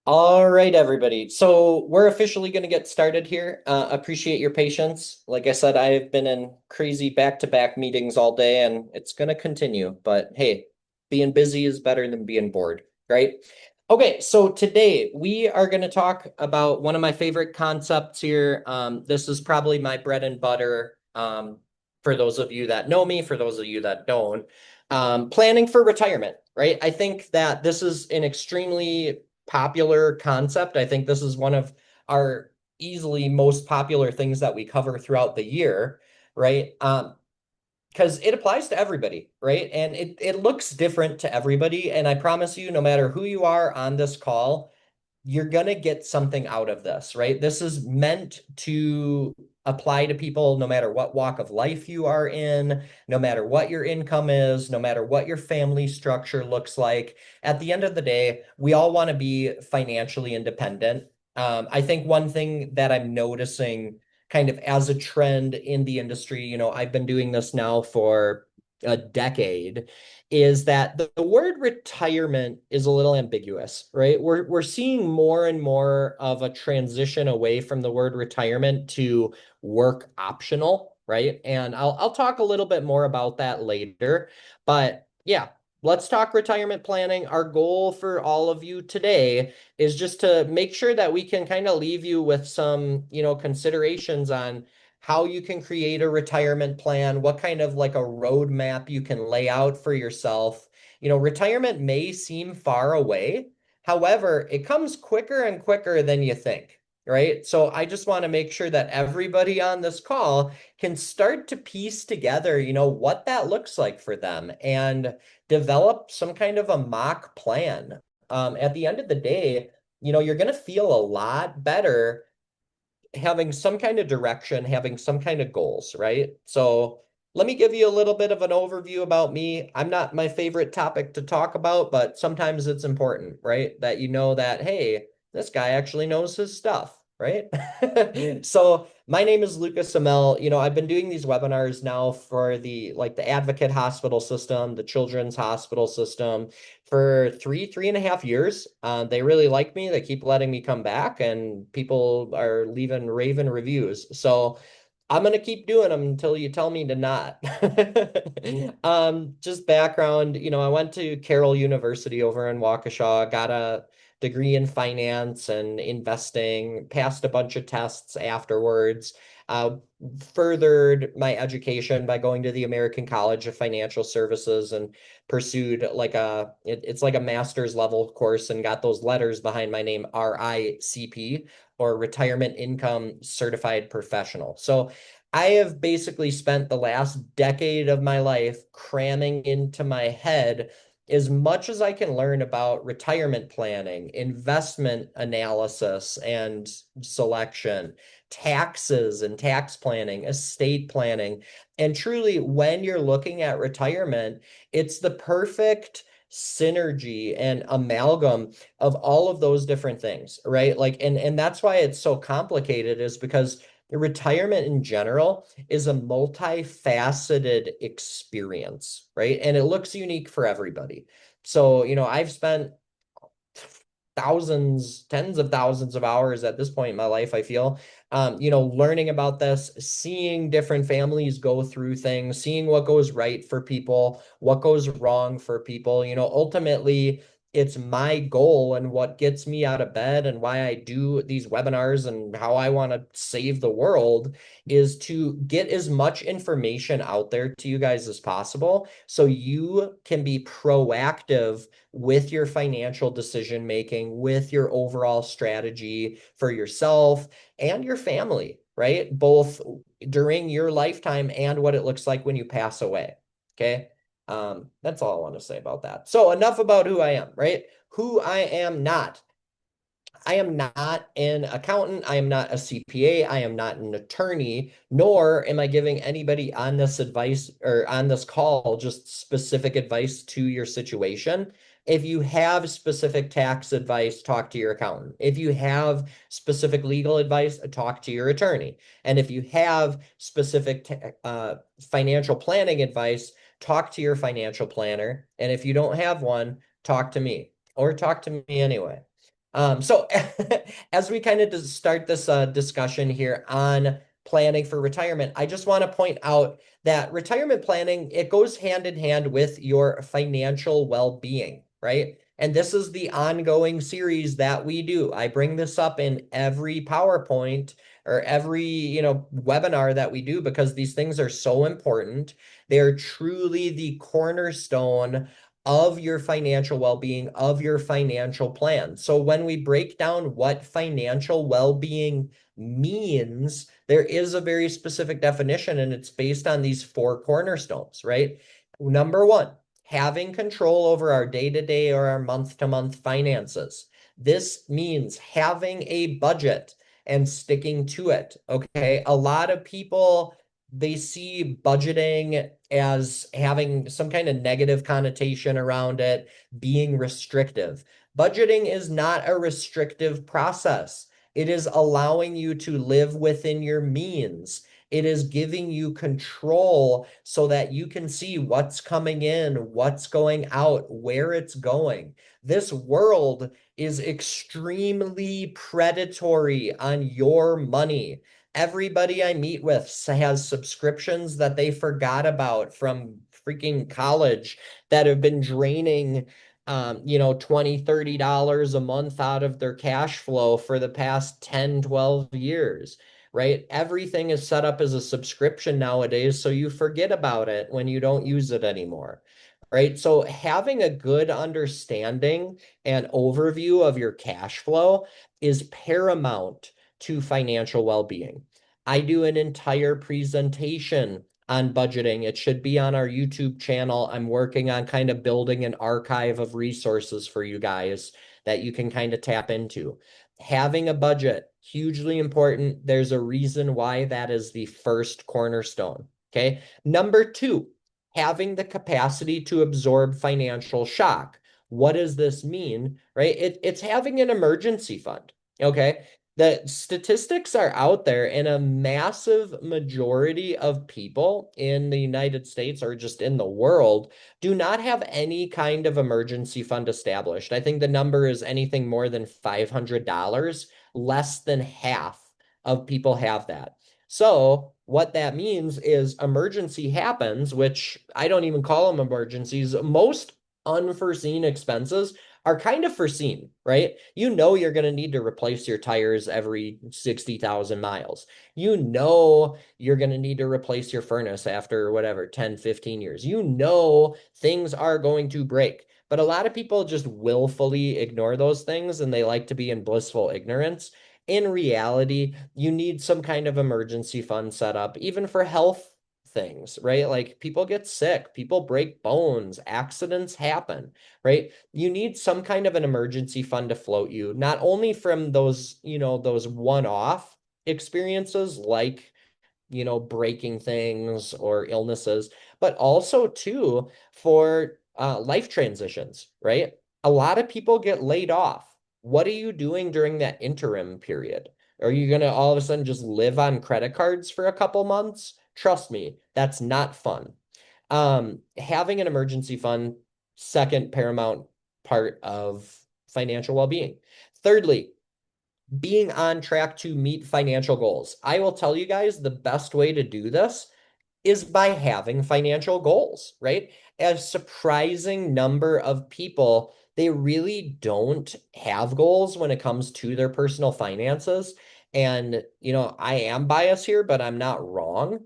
All right, everybody. So we're officially going to get started here. Appreciate your patience. Like I said, I've been in crazy back-to-back meetings all day, and it's going to continue. But hey, being busy is better than being bored, right? Okay, so today we are going to talk about one of my favorite concepts here. This is probably my bread and butter. For those of you that know me, for those of you that don't, planning for retirement, right? I think that this is an extremely popular concept. I think this is one of our easily most popular things that we cover throughout the year, right? Because it applies to everybody, right? And it looks different to everybody. And I promise you, no matter who you are on this call, you're going to get something out of this, right? This is meant to apply to people no matter what walk of life you are in, no matter what your income is, no matter what your family structure looks like. At the end of the day, we all want to be financially independent. I think one thing that I'm noticing kind of as a trend in the industry, I've been doing this now for a decade, is that the word retirement is a little ambiguous, right? We're seeing more and more of a transition away from the word retirement to work optional, right? And I'll talk a little bit more about that later. But yeah, let's talk retirement planning. Our goal for all of you today is just to make sure that we can kind of leave you with some, considerations on how you can create a retirement plan, what kind of like a roadmap you can lay out for yourself. Retirement may seem far away. However, it comes quicker and quicker than you think, right? So I just want to make sure that everybody on this call can start to piece together, what that looks like for them and develop some kind of a mock plan. At the end of the day, you're going to feel a lot better having some kind of direction, having some kind of goals, right? So let me give you a little bit of an overview about me. I'm not my favorite topic to talk about, but sometimes it's important, right? That you know that, hey, this guy actually knows his stuff, right? So my name is Lucas Amel. I've been doing these webinars now for the Advocate Hospital system, the Children's Hospital system, for 3.5 years. They really like me. They keep letting me come back, and people are leaving raving reviews. So I'm gonna keep doing them until you tell me to not. Just background, I went to Carroll University over in Waukesha, got a degree in finance and investing, passed a bunch of tests afterwards. Uh, Furthered my education by going to the American College of Financial Services and pursued it's like a master's level course and got those letters behind my name, RICP, or Retirement Income Certified Professional. So I have basically spent the last decade of my life cramming into my head as much as I can learn about retirement planning, investment analysis and selection, taxes and tax planning, estate planning. And truly, when you're looking at retirement, it's the perfect synergy and amalgam of all of those different things, right? Like, and that's why it's so complicated, is because retirement in general is a multifaceted experience, right? And it looks unique for everybody. So, I've spent thousands, tens of thousands of hours at this point in my life, I feel, learning about this, seeing different families go through things, seeing what goes right for people, what goes wrong for people. Ultimately, it's my goal and what gets me out of bed and why I do these webinars and how I want to save the world is to get as much information out there to you guys as possible so you can be proactive with your financial decision making, with your overall strategy for yourself and your family, right? Both during your lifetime and what it looks like when you pass away. Okay. That's all I want to say about that. So enough about who I am, right? Who I am not. I am not an accountant. I am not a CPA. I am not an attorney, nor am I giving anybody on this advice or on this call just specific advice to your situation. If you have specific tax advice, talk to your accountant. If you have specific legal advice, talk to your attorney. And if you have specific financial planning advice, talk to your financial planner. And if you don't have one, talk to me or talk to me anyway. So as we kind of start this discussion here on planning for retirement, I just want to point out that retirement planning, it goes hand in hand with your financial well-being, right? And this is the ongoing series that we do. I bring this up in every PowerPoint or every, webinar that we do because these things are so important. They're truly the cornerstone of your financial well-being, of your financial plan. So when we break down what financial well-being means, there is a very specific definition, and it's based on these four cornerstones, right? Number one, having control over our day-to-day or our month-to-month finances. This means having a budget and sticking to it. Okay. A lot of people, they see budgeting as having some kind of negative connotation around it, being restrictive. Budgeting is not a restrictive process. It is allowing you to live within your means. It is giving you control so that you can see what's coming in, what's going out, where it's going. This world is extremely predatory on your money. Everybody I meet with has subscriptions that they forgot about from freaking college that have been draining, $20, $30 a month out of their cash flow for the past 10, 12 years, right? Everything is set up as a subscription nowadays, so you forget about it when you don't use it anymore. Right. So having a good understanding and overview of your cash flow is paramount to financial well-being. I do an entire presentation on budgeting. It should be on our YouTube channel. I'm working on kind of building an archive of resources for you guys that you can kind of tap into. Having a budget, hugely important. There's a reason why that is the first cornerstone. Okay. Number two, having the capacity to absorb financial shock. What does this mean? Right? It's having an emergency fund. Okay. The statistics are out there, and a massive majority of people in the United States or just in the world do not have any kind of emergency fund established. I think the number is anything more than $500. Less than half of people have that. So what that means is emergency happens, which I don't even call them emergencies. Most unforeseen expenses are kind of foreseen, right? You know you're going to need to replace your tires every 60,000 miles. You know you're going to need to replace your furnace after whatever, 10, 15 years. You know things are going to break. But a lot of people just willfully ignore those things and they like to be in blissful ignorance. In reality, you need some kind of emergency fund set up, even for health things, right? Like people get sick, people break bones, accidents happen, right? You need some kind of an emergency fund to float you, not only from those, those one-off experiences like, breaking things or illnesses, but also too for life transitions, right? A lot of people get laid off. What are you doing during that interim period? Are you going to all of a sudden just live on credit cards for a couple months? Trust me, that's not fun. Having an emergency fund, second paramount part of financial well-being. Thirdly, being on track to meet financial goals. I will tell you guys the best way to do this is by having financial goals, right? A surprising number of people, they really don't have goals when it comes to their personal finances. And, I am biased here, but I'm not wrong.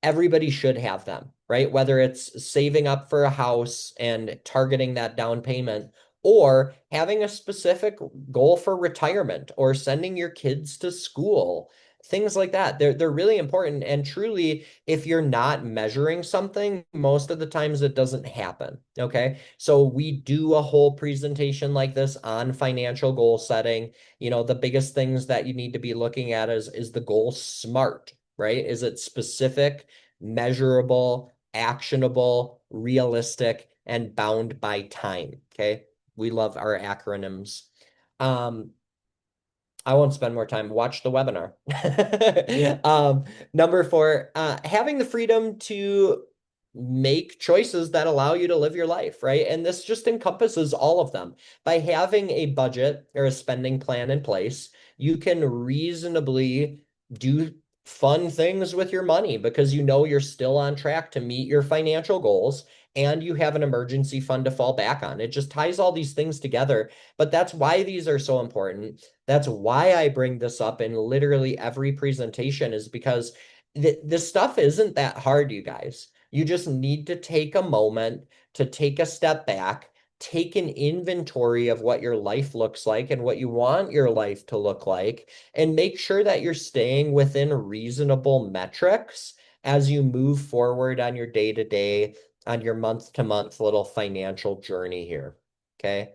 Everybody should have them, right? Whether it's saving up for a house and targeting that down payment, or having a specific goal for retirement or sending your kids to school, things like that. They're really important. And truly, if you're not measuring something, most of the times it doesn't happen. Okay. So we do a whole presentation like this on financial goal setting. The biggest things that you need to be looking at is the goal SMART, right? Is it specific, measurable, actionable, realistic, and bound by time? Okay. We love our acronyms. Um, I won't spend more time. Watch the webinar. Number four, having the freedom to make choices that allow you to live your life, right? And this just encompasses all of them. By having a budget or a spending plan in place, you can reasonably do fun things with your money because you know you're still on track to meet your financial goals and you have an emergency fund to fall back on. It just ties all these things together. But that's why these are so important. That's why I bring this up in literally every presentation, is because this stuff isn't that hard, you guys. You just need to take a moment to take a step back, take an inventory of what your life looks like and what you want your life to look like, and make sure that you're staying within reasonable metrics as you move forward on your day to day, on your month to month little financial journey here. Okay.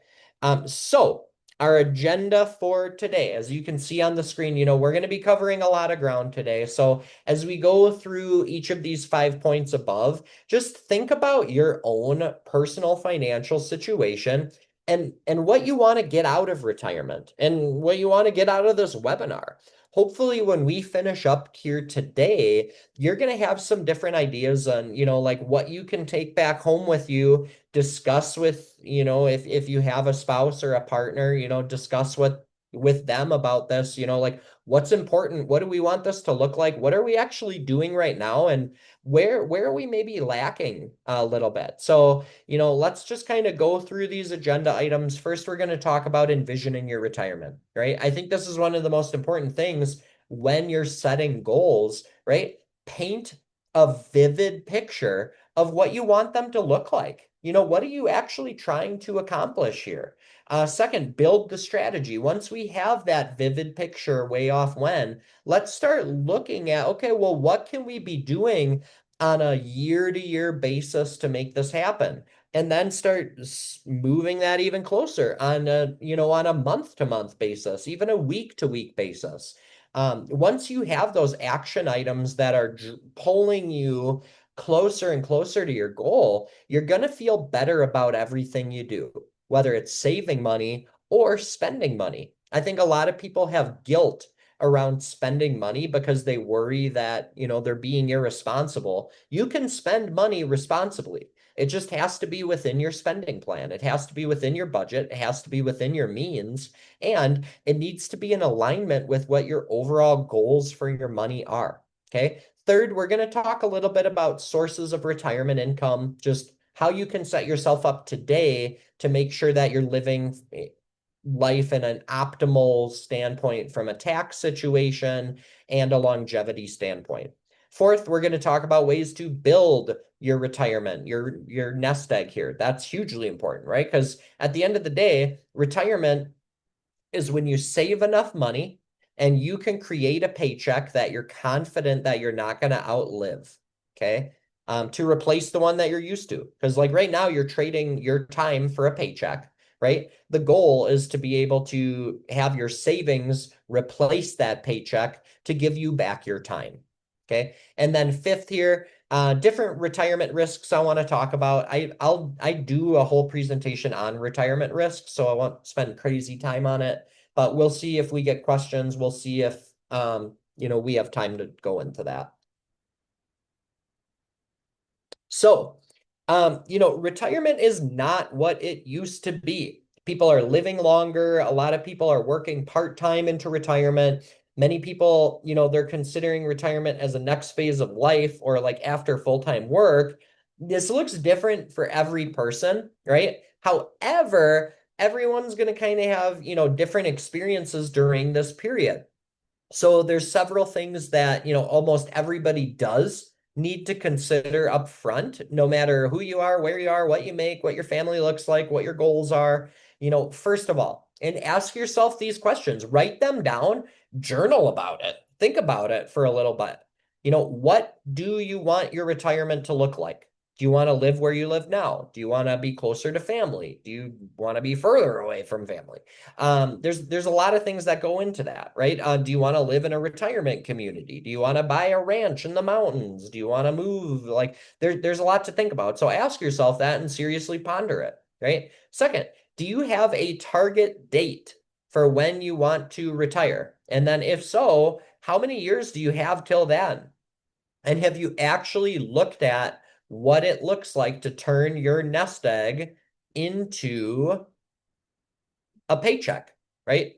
So our agenda for today, as you can see on the screen, we're going to be covering a lot of ground today. So as we go through each of these 5 points above, just think about your own personal financial situation and what you want to get out of retirement and what you want to get out of this webinar. Hopefully, when we finish up here today, you're going to have some different ideas on, like what you can take back home with you, discuss with, if you have a spouse or a partner, discuss with them about this, like what's important, what do we want this to look like, what are we actually doing right now, and where are we maybe lacking a little bit. So, let's just kind of go through these agenda items. First, we're going to talk about envisioning your retirement, right? I think this is one of the most important things when you're setting goals, right? Paint a vivid picture of what you want them to look like. What are you actually trying to accomplish here? Second, build the strategy. Once we have that vivid picture way off when, let's start looking at, okay, well, what can we be doing on a year-to-year basis to make this happen? And then start moving that even closer on a month-to-month basis, even a week-to-week basis. Once you have those action items that are pulling you closer and closer to your goal, you're going to feel better about everything you do, whether it's saving money or spending money. I think a lot of people have guilt around spending money because they worry that, they're being irresponsible. You can spend money responsibly. It just has to be within your spending plan. It has to be within your budget. It has to be within your means. And it needs to be in alignment with what your overall goals for your money are. Okay. Third, we're going to talk a little bit about sources of retirement income, just how you can set yourself up today to make sure that you're living life in an optimal standpoint from a tax situation and a longevity standpoint. Fourth, we're going to talk about ways to build your retirement, your nest egg here. That's hugely important, right? Because at the end of the day, retirement is when you save enough money and you can create a paycheck that you're confident that you're not going to outlive, okay? To replace the one that you're used to. Because like right now, you're trading your time for a paycheck, right? The goal is to be able to have your savings replace that paycheck to give you back your time, okay? And then fifth here, different retirement risks I want to talk about. I do a whole presentation on retirement risks, so I won't spend crazy time on it, but we'll see if we get questions. We'll see if we have time to go into that. So, retirement is not what it used to be. People are living longer. A lot of people are working part-time into retirement. Many people, they're considering retirement as a next phase of life or like after full-time work. This looks different for every person, right? However, everyone's going to kind of have, different experiences during this period. So there's several things that, almost everybody does need to consider up front, no matter who you are, where you are, what you make, what your family looks like, what your goals are. First of all, and ask yourself these questions, write them down, journal about it, think about it for a little bit. What do you want your retirement to look like? Do you want to live where you live now? Do you want to be closer to family? Do you want to be further away from family? There's a lot of things that go into that, right? Do you want to live in a retirement community? Do you want to buy a ranch in the mountains? Do you want to move? Like there's a lot to think about. So ask yourself that and seriously ponder it, right? Second, do you have a target date for when you want to retire? And then if so, how many years do you have till then? And have you actually looked at what it looks like to turn your nest egg into a paycheck, right?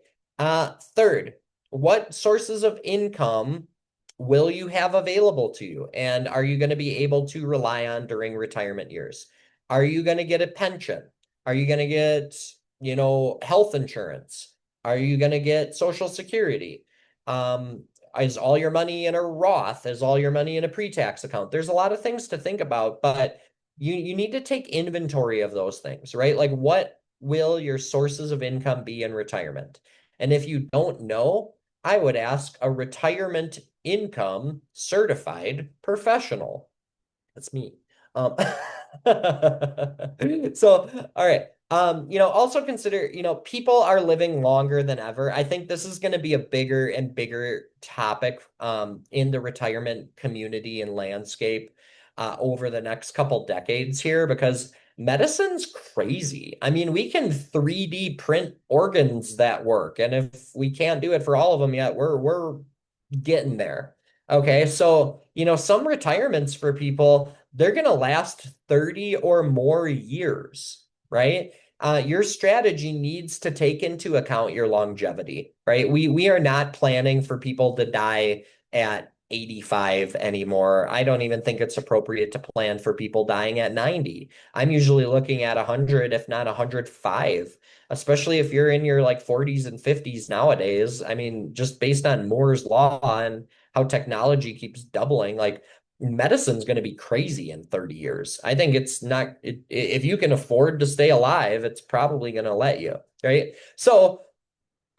Third, what sources of income will you have available to you? And are you going to be able to rely on during retirement years? Are you going to get a pension? Are you going to get, health insurance? Are you going to get Social Security? Is all your money in a Roth? Is all your money in a pre-tax account? There's a lot of things to think about, but you need to take inventory of those things, right? Like what will your sources of income be in retirement? And if you don't know, I would ask a retirement income certified professional. That's me. Um, so, all right. Also consider, people are living longer than ever. I think this is going to be a bigger and bigger topic in the retirement community and landscape over the next couple decades here because medicine's crazy. I mean, we can 3D print organs that work, and if we can't do it for all of them yet, we're getting there. Okay, so some retirements for people, they're gonna last 30 or more years, right? Your strategy needs to take into account your longevity, right? We are not planning for people to die at 85 anymore. I don't even think it's appropriate to plan for people dying at 90. I'm usually looking at 100, if not 105, especially if you're in your like 40s and 50s nowadays. I mean, just based on Moore's law and how technology keeps doubling, like medicine's going to be crazy in 30 years. I think it's not, if you can afford to stay alive, it's probably going to let you, right? So,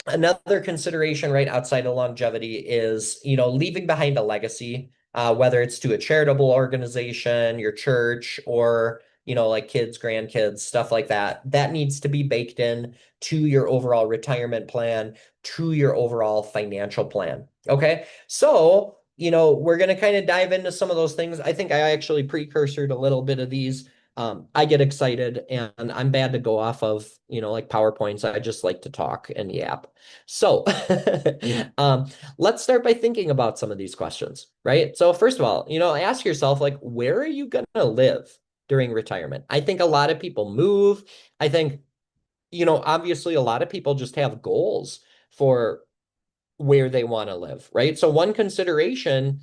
another consideration right outside of longevity is, leaving behind a legacy, whether it's to a charitable organization, your church, or, like kids, grandkids, stuff like that. That needs to be baked in to your overall retirement plan, to your overall financial plan. Okay. So, we're going to kind of dive into some of those things. I think I actually precursored a little bit of these. I get excited and I'm bad to go off of, like PowerPoints. I just like to talk and yap. So um, let's start by thinking about some of these questions, right? So first of all, ask yourself, like, where are you going to live during retirement? I think a lot of people move. I think, obviously a lot of people just have goals for where they want to live, right? So one consideration,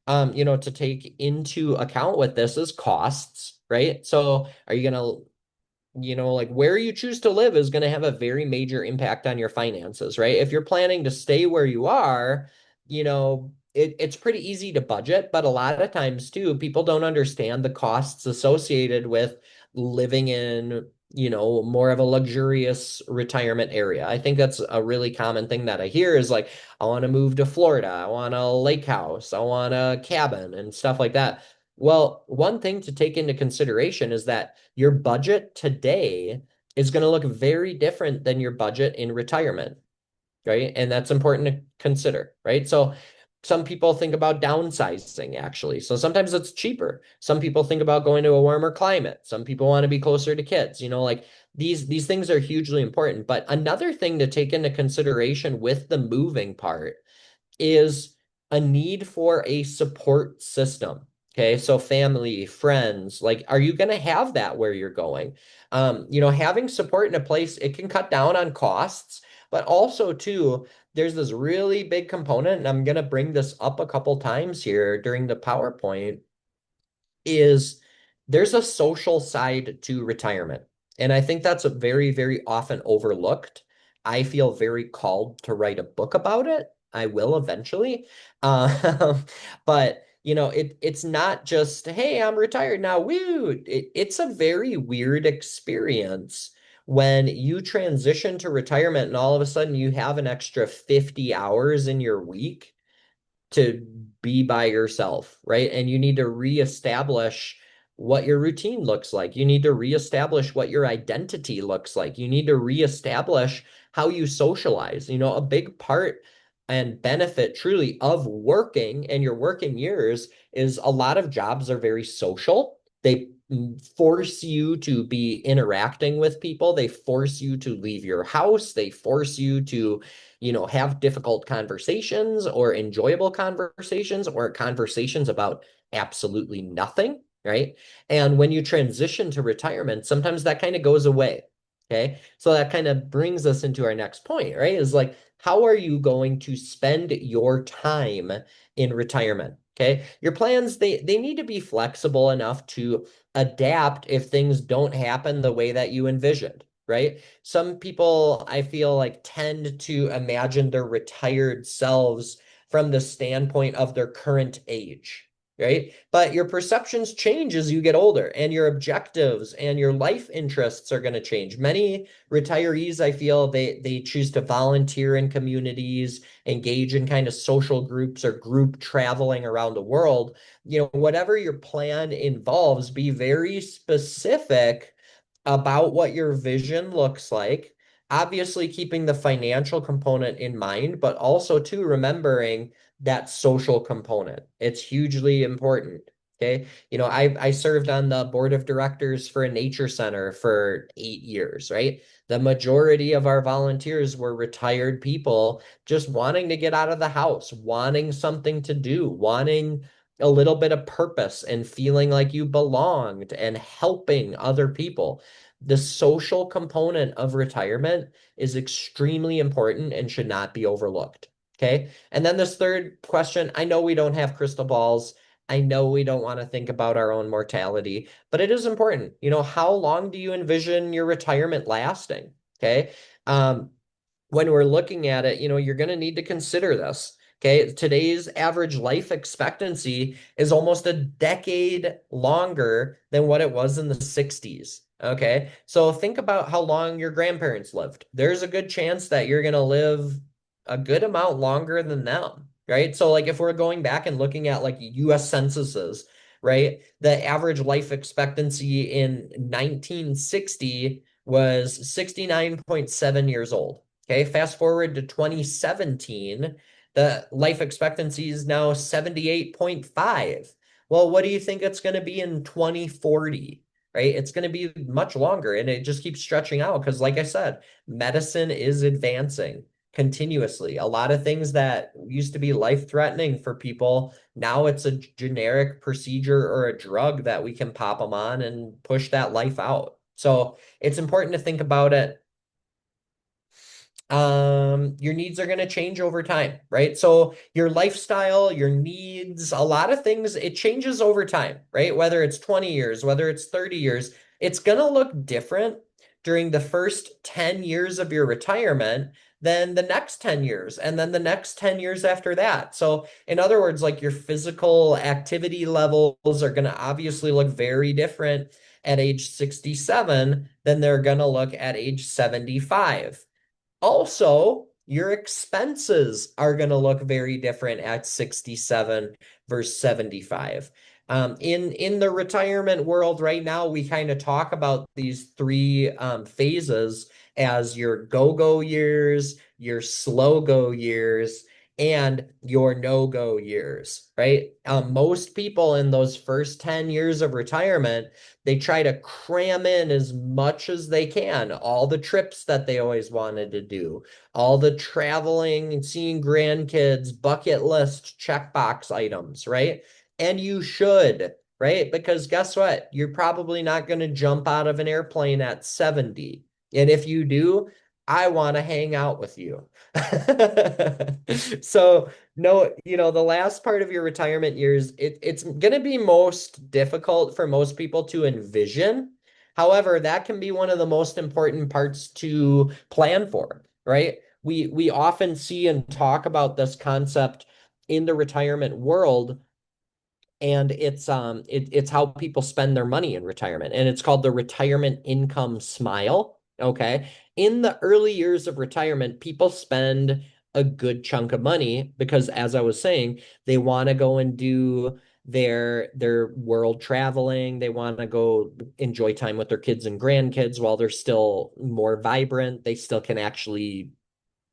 to take into account with this is costs, right? So are you going to like where you choose to live is going to have a very major impact on your finances, right? If you're planning to stay where you are, it's pretty easy to budget, but a lot of times too, people don't understand the costs associated with living in, more of a luxurious retirement area. I think that's a really common thing that I hear is like, I want to move to Florida. I want a lake house. I want a cabin and stuff like that. Well, one thing to take into consideration is that your budget today is going to look very different than your budget in retirement, right? And that's important to consider, right? So some people think about downsizing actually. So sometimes it's cheaper. Some people think about going to a warmer climate. Some people want to be closer to kids. Like these things are hugely important. But another thing to take into consideration with the moving part is a need for a support system. Okay, so family, friends, like, are you going to have that where you're going? Having support in a place, it can cut down on costs, but also too, there's this really big component, and I'm going to bring this up a couple times here during the PowerPoint, is there's a social side to retirement. And I think that's a very, very often overlooked. I feel very called to write a book about it. I will eventually. But it's not just, hey, I'm retired now. Woo. It's a very weird experience when you transition to retirement and all of a sudden you have an extra 50 hours in your week to be by yourself, right? And you need to reestablish what your routine looks like. You need to reestablish what your identity looks like. You need to reestablish how you socialize. A big part and benefit truly of working and your working years is a lot of jobs are very social. They force you to be interacting with people. They force you to leave your house. They force you to have difficult conversations or enjoyable conversations or conversations about absolutely nothing, right? And when you transition to retirement, sometimes that kind of goes away. Okay. So that kind of brings us into our next point, right? Is like, how are you going to spend your time in retirement? Okay. Your plans, they need to be flexible enough to adapt if things don't happen the way that you envisioned, right? Some people, I feel like, tend to imagine their retired selves from the standpoint of their current age, right? But your perceptions change as you get older, and your objectives and your life interests are going to change. Many retirees, I feel, they choose to volunteer in communities, engage in kind of social groups or group traveling around the world. Whatever your plan involves, be very specific about what your vision looks like. Obviously, keeping the financial component in mind, but also too remembering that social component. It's hugely important. Okay. I served on the board of directors for a nature center for 8 years, right? The majority of our volunteers were retired people just wanting to get out of the house, wanting something to do, wanting a little bit of purpose and feeling like you belonged and helping other people. The social component of retirement is extremely important and should not be overlooked. Okay. And then this third question, I know we don't have crystal balls. I know we don't want to think about our own mortality, but it is important. How long do you envision your retirement lasting? Okay. Um, when we're looking at it, you're going to need to consider this. Okay. Today's average life expectancy is almost a decade longer than what it was in the 60s. Okay. So think about how long your grandparents lived. There's a good chance that you're going to live a good amount longer than them. Right. So, like, if we're going back and looking at like US censuses, right, the average life expectancy in 1960 was 69.7 years old. Okay, fast forward to 2017, the life expectancy is now 78.5. Well, what do you think it's going to be in 2040? Right? It's going to be much longer, and it just keeps stretching out because, like I said, medicine is advancing continuously. A lot of things that used to be life-threatening for people, now it's a generic procedure or a drug that we can pop them on and push that life out. So it's important to think about it. Your needs are going to change over time, right? So your lifestyle, your needs, a lot of things, it changes over time, right? Whether it's 20 years, whether it's 30 years, it's going to look different during the first 10 years of your retirement than the next 10 years and then the next 10 years after that. So in other words, like, your physical activity levels are going to obviously look very different at age 67 than they're going to look at age 75. Also, your expenses are going to look very different at 67 versus 75. In the retirement world right now, we kind of talk about these three phases as your go-go years, your slow-go years, and your no-go years, right? Most people in those first 10 years of retirement, they try to cram in as much as they can, all the trips that they always wanted to do, all the traveling and seeing grandkids, bucket list checkbox items, right? And you should, right? Because guess what? You're probably not going to jump out of an airplane at 70. And if you do, I want to hang out with you. So, no, the last part of your retirement years, it's going to be most difficult for most people to envision. However, that can be one of the most important parts to plan for, right? We often see and talk about this concept in the retirement world, and it's how people spend their money in retirement, and it's called the retirement income smile. Okay. In the early years of retirement, people spend a good chunk of money because, as I was saying, they want to go and do their world traveling. They want to go enjoy time with their kids and grandkids while they're still more vibrant. They still can actually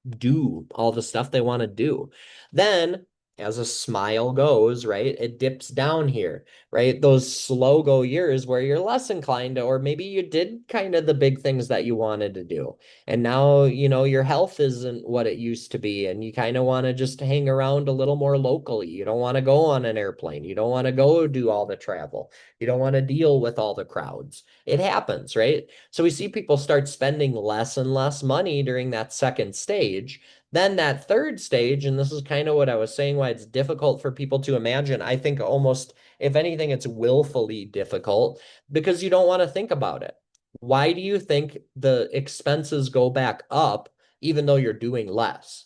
do all the stuff they want to do. Then as a smile goes, right, it dips down here, right? Those slow go years where you're less inclined to, or maybe you did kind of the big things that you wanted to do. And now, your health isn't what it used to be. And you kind of want to just hang around a little more locally. You don't want to go on an airplane. You don't want to go do all the travel. You don't want to deal with all the crowds. It happens, right? So we see people start spending less and less money during that second stage. Then that third stage, and this is kind of what I was saying, why it's difficult for people to imagine. I think almost, if anything, it's willfully difficult because you don't want to think about it. Why do you think the expenses go back up even though you're doing less?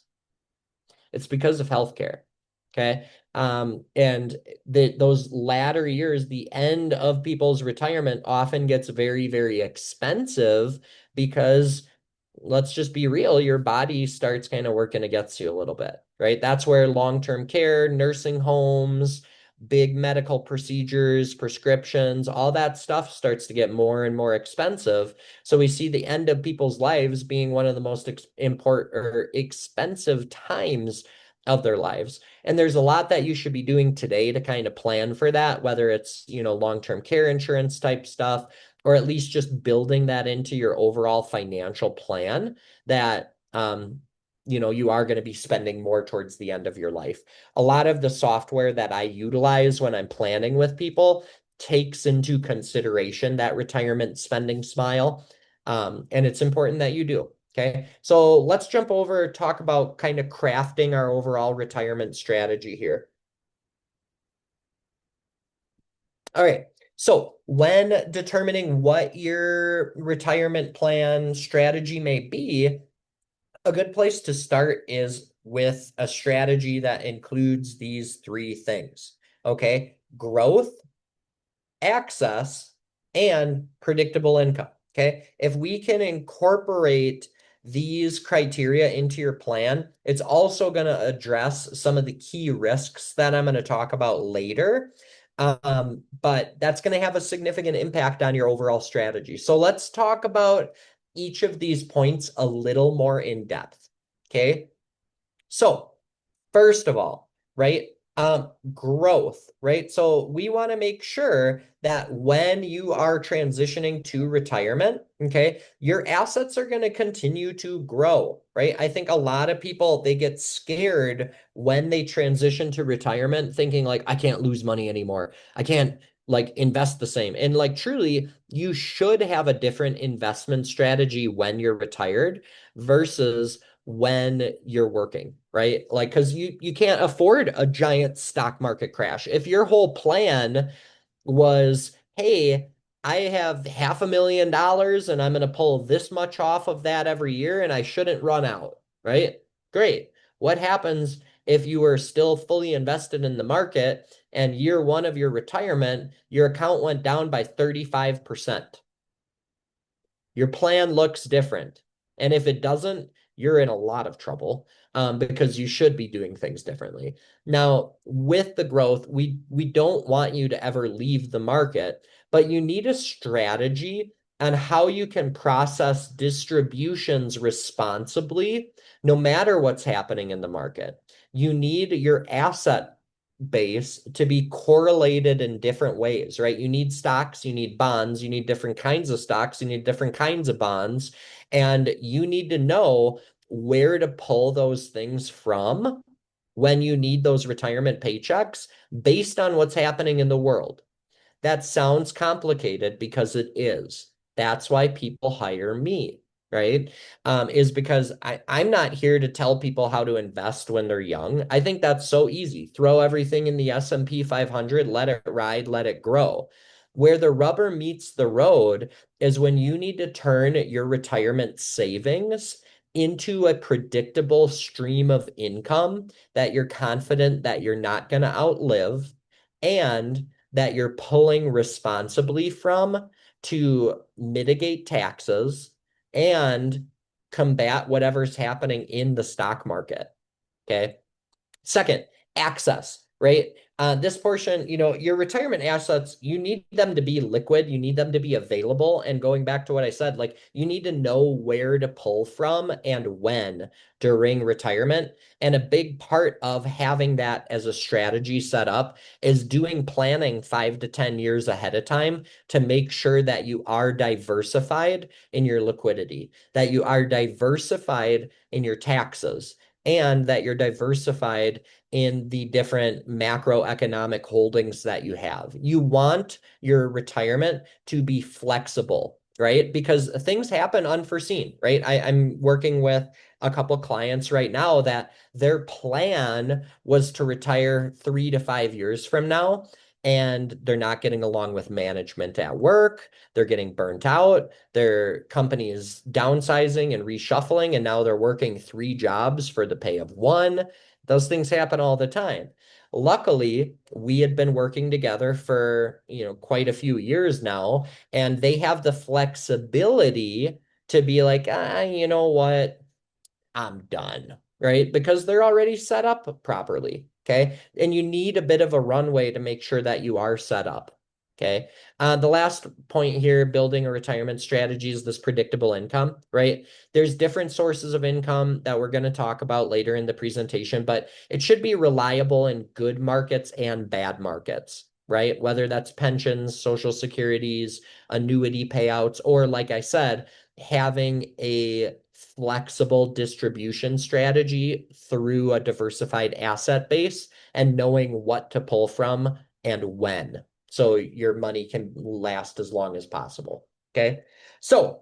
It's because of healthcare. Okay. And those latter years, the end of people's retirement often gets very, very expensive because let's just be real, your body starts kind of working against you a little bit, right? That's where long-term care, nursing homes, big medical procedures, prescriptions, all that stuff starts to get more and more expensive. So we see the end of people's lives being one of the most important or expensive times of their lives. And there's a lot that you should be doing today to kind of plan for that, whether it's, long-term care insurance type stuff, or at least just building that into your overall financial plan that you are going to be spending more towards the end of your life. A lot of the software that I utilize when I'm planning with people takes into consideration that retirement spending smile. And it's important that you do. Okay. So let's jump over, talk about kind of crafting our overall retirement strategy here. All right. So when determining what your retirement plan strategy may be, a good place to start is with a strategy that includes these three things. Okay. Growth, access, and predictable income. Okay. If we can incorporate these criteria into your plan, it's also going to address some of the key risks that I'm going to talk about later. But that's going to have a significant impact on your overall strategy. So let's talk about each of these points a little more in depth. Okay. So first of all, right? Growth, right? So we want to make sure that when you are transitioning to retirement, okay, your assets are going to continue to grow, right? I think a lot of people, they get scared when they transition to retirement, thinking like, I can't lose money anymore. I can't like invest the same. And like truly, you should have a different investment strategy when you're retired versus when you're working, right? Like, because you can't afford a giant stock market crash. If your whole plan was, hey, I have $500,000 and I'm going to pull this much off of that every year and I shouldn't run out, right? Great. What happens if you are still fully invested in the market and year one of your retirement, your account went down by 35%? Your plan looks different. And if it doesn't, you're in a lot of trouble because you should be doing things differently. Now, with the growth, we don't want you to ever leave the market, but you need a strategy on how you can process distributions responsibly, no matter what's happening in the market. You need your asset base to be correlated in different ways, right? You need stocks, you need bonds, you need different kinds of stocks, you need different kinds of bonds, and you need to know where to pull those things from when you need those retirement paychecks based on what's happening in the world. That sounds complicated because it is. That's why people hire me, right? Is because I'm not here to tell people how to invest when they're young. I think that's so easy. Throw everything in the S&P 500, let it ride, let it grow. Where the rubber meets the road is when you need to turn your retirement savings into a predictable stream of income that you're confident that you're not going to outlive and that you're pulling responsibly from to mitigate taxes and combat whatever's happening in the stock market. Okay. Second, access, right? This portion, your retirement assets, you need them to be liquid, you need them to be available. And going back to what I said, like you need to know where to pull from and when during retirement. And a big part of having that as a strategy set up is doing planning 5 to 10 years ahead of time to make sure that you are diversified in your liquidity, that you are diversified in your taxes, and that you're diversified in the different macroeconomic holdings that you have. You want your retirement to be flexible, right? Because things happen unforeseen, right? I'm working with a couple clients right now that their plan was to retire 3 to 5 years from now. And they're not getting along with management at work. They're getting burnt out. Their company is downsizing and reshuffling, and now they're working 3 jobs for the pay of one. Those things happen all the time. Luckily, we had been working together for, quite a few years now, and they have the flexibility to be like, you know what? I'm done, right? Because they're already set up properly. Okay. And you need a bit of a runway to make sure that you are set up. Okay. The last point here, building a retirement strategy, is this predictable income, right? There's different sources of income that we're going to talk about later in the presentation, but it should be reliable in good markets and bad markets, right? Whether that's pensions, social securities, annuity payouts, or like I said, having a flexible distribution strategy through a diversified asset base and knowing what to pull from and when, so your money can last as long as possible. Okay. So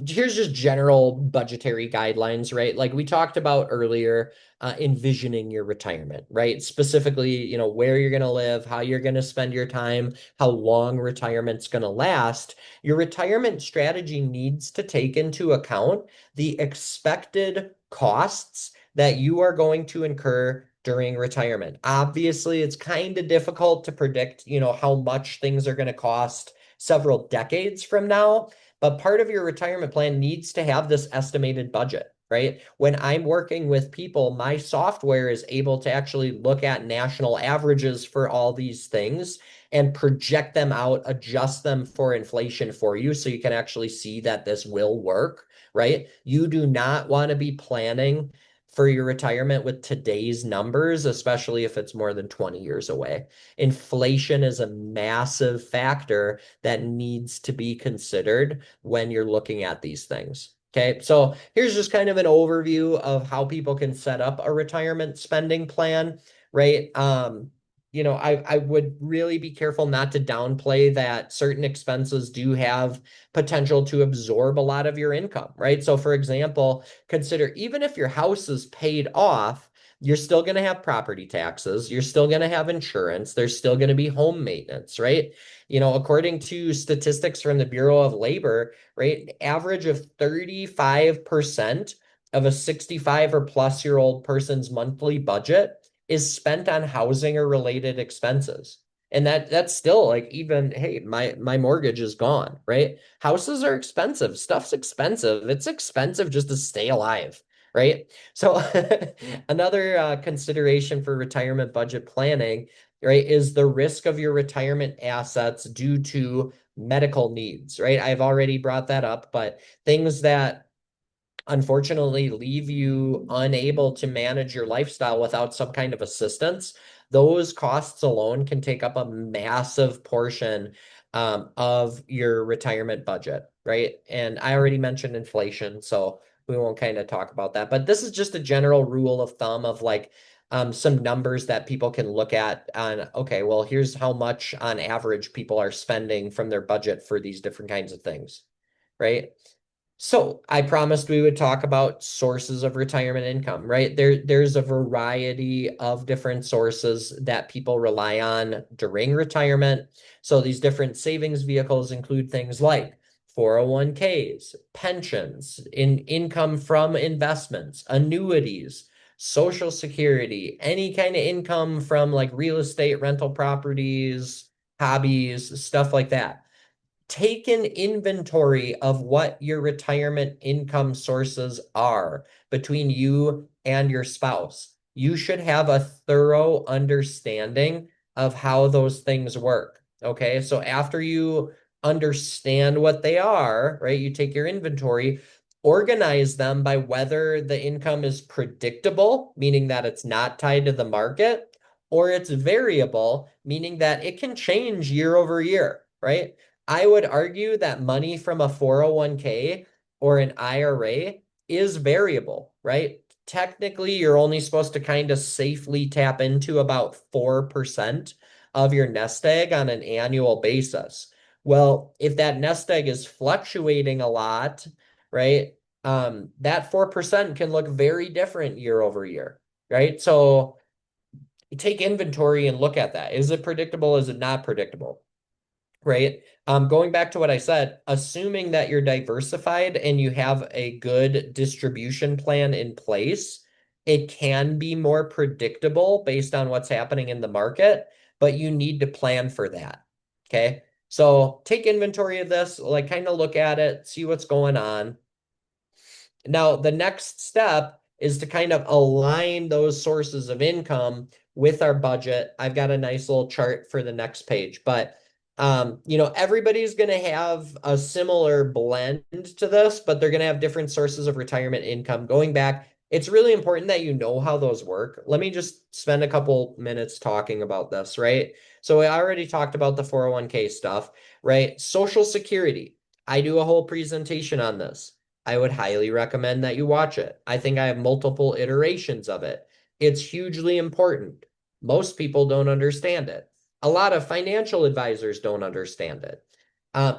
here's just general budgetary guidelines, right? Like we talked about earlier, envisioning your retirement, right? Specifically, where you're going to live, how you're going to spend your time, how long retirement's going to last. Your retirement strategy needs to take into account the expected costs that you are going to incur during retirement. Obviously, it's kind of difficult to predict, how much things are going to cost several decades from now, but part of your retirement plan needs to have this estimated budget, right? When I'm working with people, my software is able to actually look at national averages for all these things and project them out, adjust them for inflation for you so you can actually see that this will work, right? You do not want to be planning for your retirement with today's numbers, especially if it's more than 20 years away. Inflation is a massive factor that needs to be considered when you're looking at these things. Okay, so here's just kind of an overview of how people can set up a retirement spending plan, right? I would really be careful not to downplay that certain expenses do have potential to absorb a lot of your income, right? So for example, consider even if your house is paid off, you're still going to have property taxes, you're still going to have insurance, there's still going to be home maintenance, right? According to statistics from the Bureau of Labor, right, average of 35% of a 65 or plus year old person's monthly budget is spent on housing or related expenses. And that's still like, even, hey, my mortgage is gone, right? Houses are expensive, stuff's expensive. It's expensive just to stay alive, right? So another consideration for retirement budget planning, right, is the risk of your retirement assets due to medical needs, right? I've already brought that up, but things that unfortunately leave you unable to manage your lifestyle without some kind of assistance, those costs alone can take up a massive portion of your retirement budget, right? And I already mentioned inflation, so we won't kind of talk about that. But this is just a general rule of thumb of like some numbers that people can look at on, okay, well, here's how much on average people are spending from their budget for these different kinds of things, right? So I promised we would talk about sources of retirement income, right? There's a variety of different sources that people rely on during retirement. So these different savings vehicles include things like 401ks, pensions, income from investments, annuities, social security, any kind of income from like real estate, rental properties, hobbies, stuff like that. Take an inventory of what your retirement income sources are between you and your spouse. you should have a thorough understanding of how those things work. Okay. So after you understand what they are, right, you take your inventory, organize them by whether the income is predictable, meaning that it's not tied to the market, or it's variable, meaning that it can change year over year, right? I would argue that money from a 401k or an IRA is variable, right? Technically, you're only supposed to kind of safely tap into about 4% of your nest egg on an annual basis. Well, if that nest egg is fluctuating a lot, right, that 4% can look very different year over year, right? So you take inventory and look at that. Is it predictable? Is it not predictable? Right? Going back to what I said, assuming that you're diversified and you have a good distribution plan in place, it can be more predictable based on what's happening in the market, but you need to plan for that. Okay. So take inventory of this, like kind of look at it, see what's going on. Now, the next step is to kind of align those sources of income with our budget. I've got a nice little chart for the next page, but everybody's going to have a similar blend to this, but they're going to have different sources of retirement income. Going back, it's really important that you know how those work. Let me just spend a couple minutes talking about this, right? So I already talked about the 401k stuff, right? Social Security. I do a whole presentation on this. I would highly recommend that you watch it. I think I have multiple iterations of it. It's hugely important. Most people don't understand it. A lot of financial advisors don't understand it.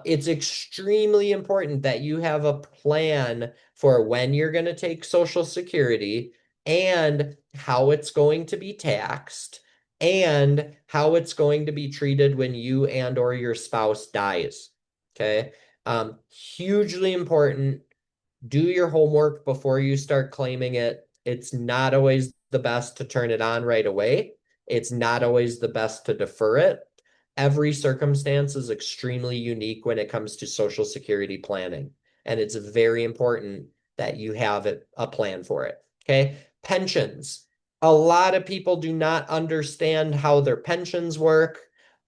It's extremely important that you have a plan for when you're going to take Social Security and how it's going to be taxed and how it's going to be treated when you and or your spouse dies. Okay. Hugely important. Do your homework before you start claiming it. It's not always the best to turn it on right away. It's not always the best to defer it. Every circumstance is extremely unique when it comes to Social Security planning. And it's very important that you have a plan for it. Okay. Pensions. A lot of people do not understand how their pensions work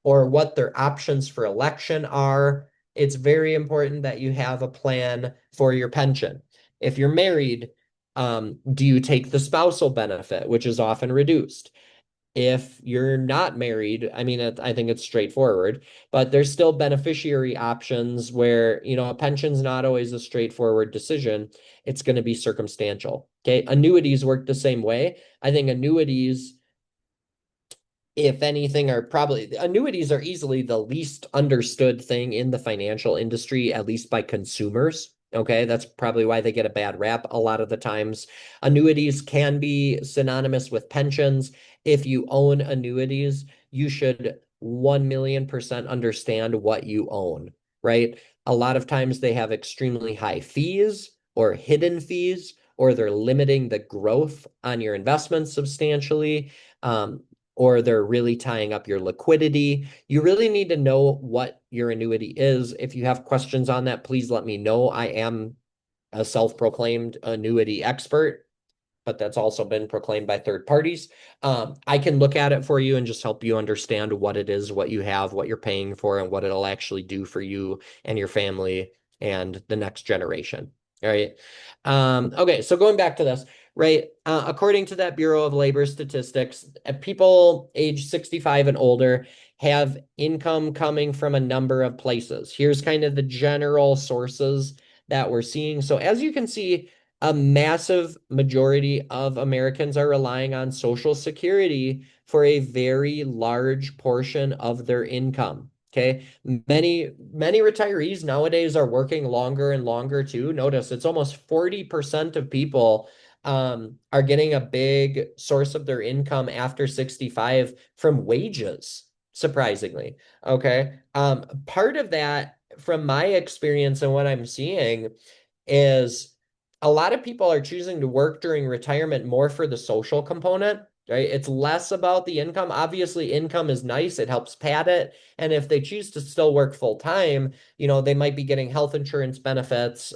or what their options for election are. It's very important that you have a plan for your pension. If you're married, do you take the spousal benefit, which is often reduced? If you're not married, I mean, I think it's straightforward, but there's still beneficiary options where, a pension's not always a straightforward decision. It's going to be circumstantial. Okay. Annuities work the same way. I think annuities, if anything, annuities are easily the least understood thing in the financial industry, at least by consumers. Okay, that's probably why they get a bad rap a lot of the times. Annuities can be synonymous with pensions. If you own annuities, you should 1,000,000% understand what you own, right? A lot of times they have extremely high fees or hidden fees, or they're limiting the growth on your investments substantially. Or they're really tying up your liquidity. You really need to know what your annuity is. If you have questions on that, please let me know. I am a self-proclaimed annuity expert, but that's also been proclaimed by third parties. I can look at it for you and just help you understand what it is, what you have, what you're paying for, and what it'll actually do for you and your family and the next generation. All right. Okay, so going back to this, right? According to that Bureau of Labor Statistics, people age 65 and older have income coming from a number of places. Here's kind of the general sources that we're seeing. So as you can see, a massive majority of Americans are relying on Social Security for a very large portion of their income. Okay. Many retirees nowadays are working longer and longer too. Notice it's almost 40% of people are getting a big source of their income after 65 from wages, surprisingly. Okay. Part of that, from my experience and what I'm seeing, is a lot of people are choosing to work during retirement more for the social component, right? It's less about the income. Obviously, income is nice, it helps pad it. And if they choose to still work full time, they might be getting health insurance benefits,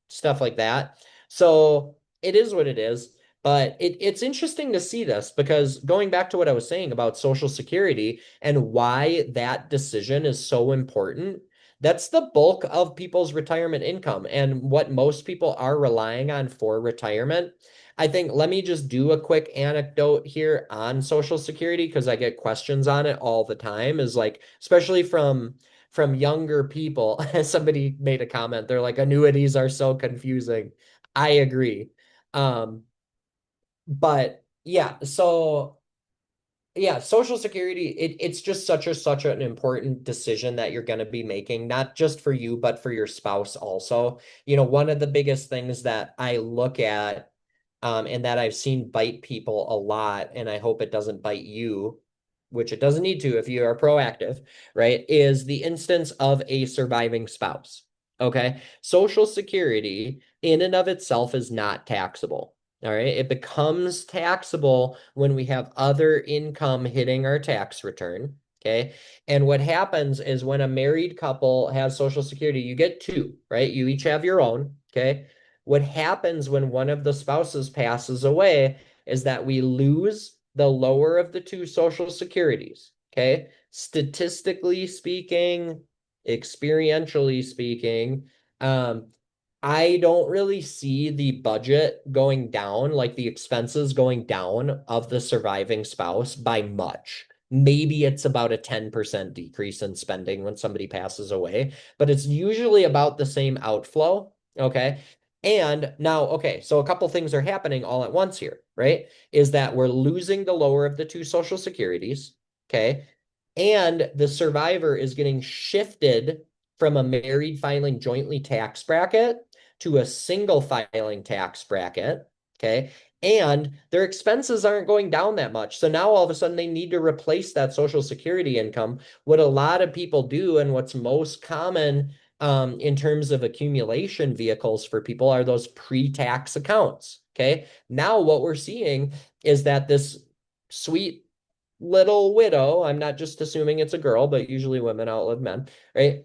stuff like that. So it is what it is. But it's interesting to see this because going back to what I was saying about Social Security and why that decision is so important, that's the bulk of people's retirement income and what most people are relying on for retirement. I think let me just do a quick anecdote here on Social Security because I get questions on it all the time, is like, especially from younger people. Somebody made a comment. They're like, annuities are so confusing. I agree. But yeah, so yeah, Social Security, it's just such an important decision that you're going to be making, not just for you, but for your spouse also. One of the biggest things that I look at, and that I've seen bite people a lot, and I hope it doesn't bite you, which it doesn't need to if you are proactive, right, is the instance of a surviving spouse. Okay. Social Security in and of itself is not taxable. All right. It becomes taxable when we have other income hitting our tax return. Okay. And what happens is when a married couple has Social Security, you get two, right? You each have your own. Okay. What happens when one of the spouses passes away is that we lose the lower of the two Social Securities. Okay. Statistically speaking, experientially speaking, um, I don't really see the budget going down, like the expenses going down of the surviving spouse by much. Maybe it's about a 10% decrease in spending when somebody passes away, but it's usually about the same outflow. Okay. And now, okay, so a couple things are happening all at once here, right? Is that we're losing the lower of the two Social Securities. Okay. And the survivor is getting shifted from a married filing jointly tax bracket to a single filing tax bracket. Okay. And their expenses aren't going down that much. So now all of a sudden they need to replace that Social Security income. What a lot of people do, and what's most common in terms of accumulation vehicles for people, are those pre-tax accounts. Okay. Now what we're seeing is that this sweet little widow, I'm not just assuming it's a girl, but usually women outlive men, right?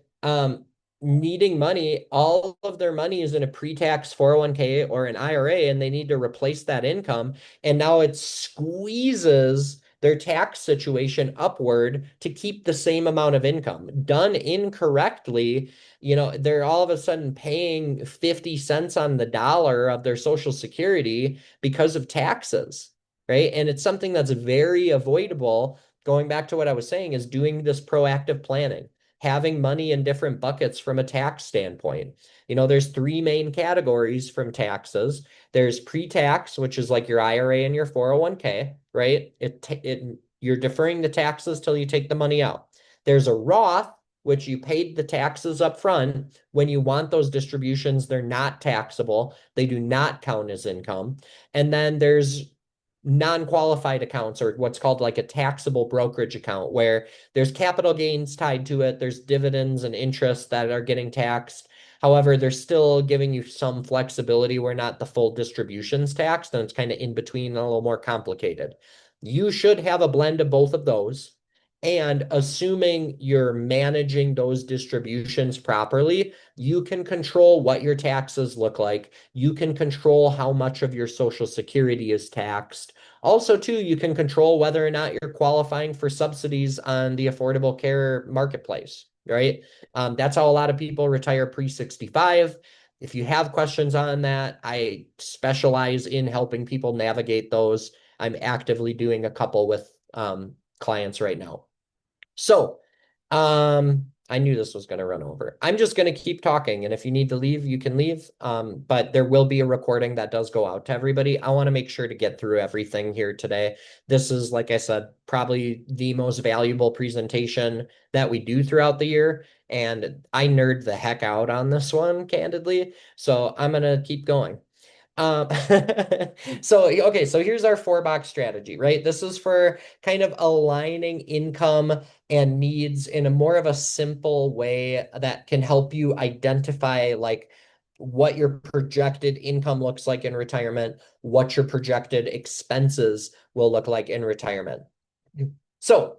Needing money, all of their money is in a pre-tax 401k or an IRA, and they need to replace that income. And now it squeezes their tax situation upward to keep the same amount of income. Done incorrectly, they're all of a sudden paying 50 cents on the dollar of their Social Security because of taxes, right? And it's something that's very avoidable. Going back to what I was saying, is doing this proactive planning, having money in different buckets from a tax standpoint. There's three main categories from taxes. There's pre-tax, which is like your IRA and your 401k, right? You're deferring the taxes till you take the money out. There's a Roth, which you paid the taxes up front. When you want those distributions, they're not taxable. They do not count as income. And then there's non-qualified accounts, or what's called like a taxable brokerage account, where there's capital gains tied to it. There's dividends and interest that are getting taxed. However, they're still giving you some flexibility where not the full distributions taxed, and it's kind of in between and a little more complicated. You should have a blend of both of those. And assuming you're managing those distributions properly, you can control what your taxes look like. You can control how much of your Social Security is taxed. Also, too, you can control whether or not you're qualifying for subsidies on the Affordable Care Marketplace, right? That's how a lot of people retire pre-65. If you have questions on that, I specialize in helping people navigate those. I'm actively doing a couple with clients right now. So, I knew this was going to run over. I'm just going to keep talking, and if you need to leave, you can leave. But there will be a recording that does go out to everybody. I want to make sure to get through everything here today. This is, like I said, probably the most valuable presentation that we do throughout the year, and I nerd the heck out on this one, candidly. So I'm going to keep going. Um, okay, so here's our four-box strategy, right? This is for kind of aligning income and needs in a more of a simple way that can help you identify like what your projected income looks like in retirement, what your projected expenses will look like in retirement. So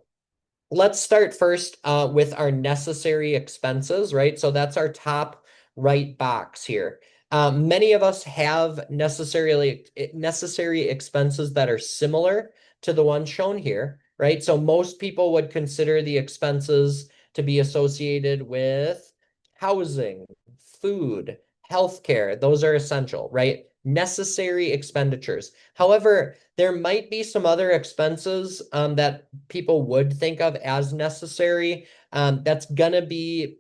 let's start first with our necessary expenses, right? So that's our top right box here. Many of us have necessary expenses that are similar to the ones shown here, right? So most people would consider the expenses to be associated with housing, food, healthcare. Those are essential, right? Necessary expenditures. However, there might be some other expenses that people would think of as necessary. That's gonna be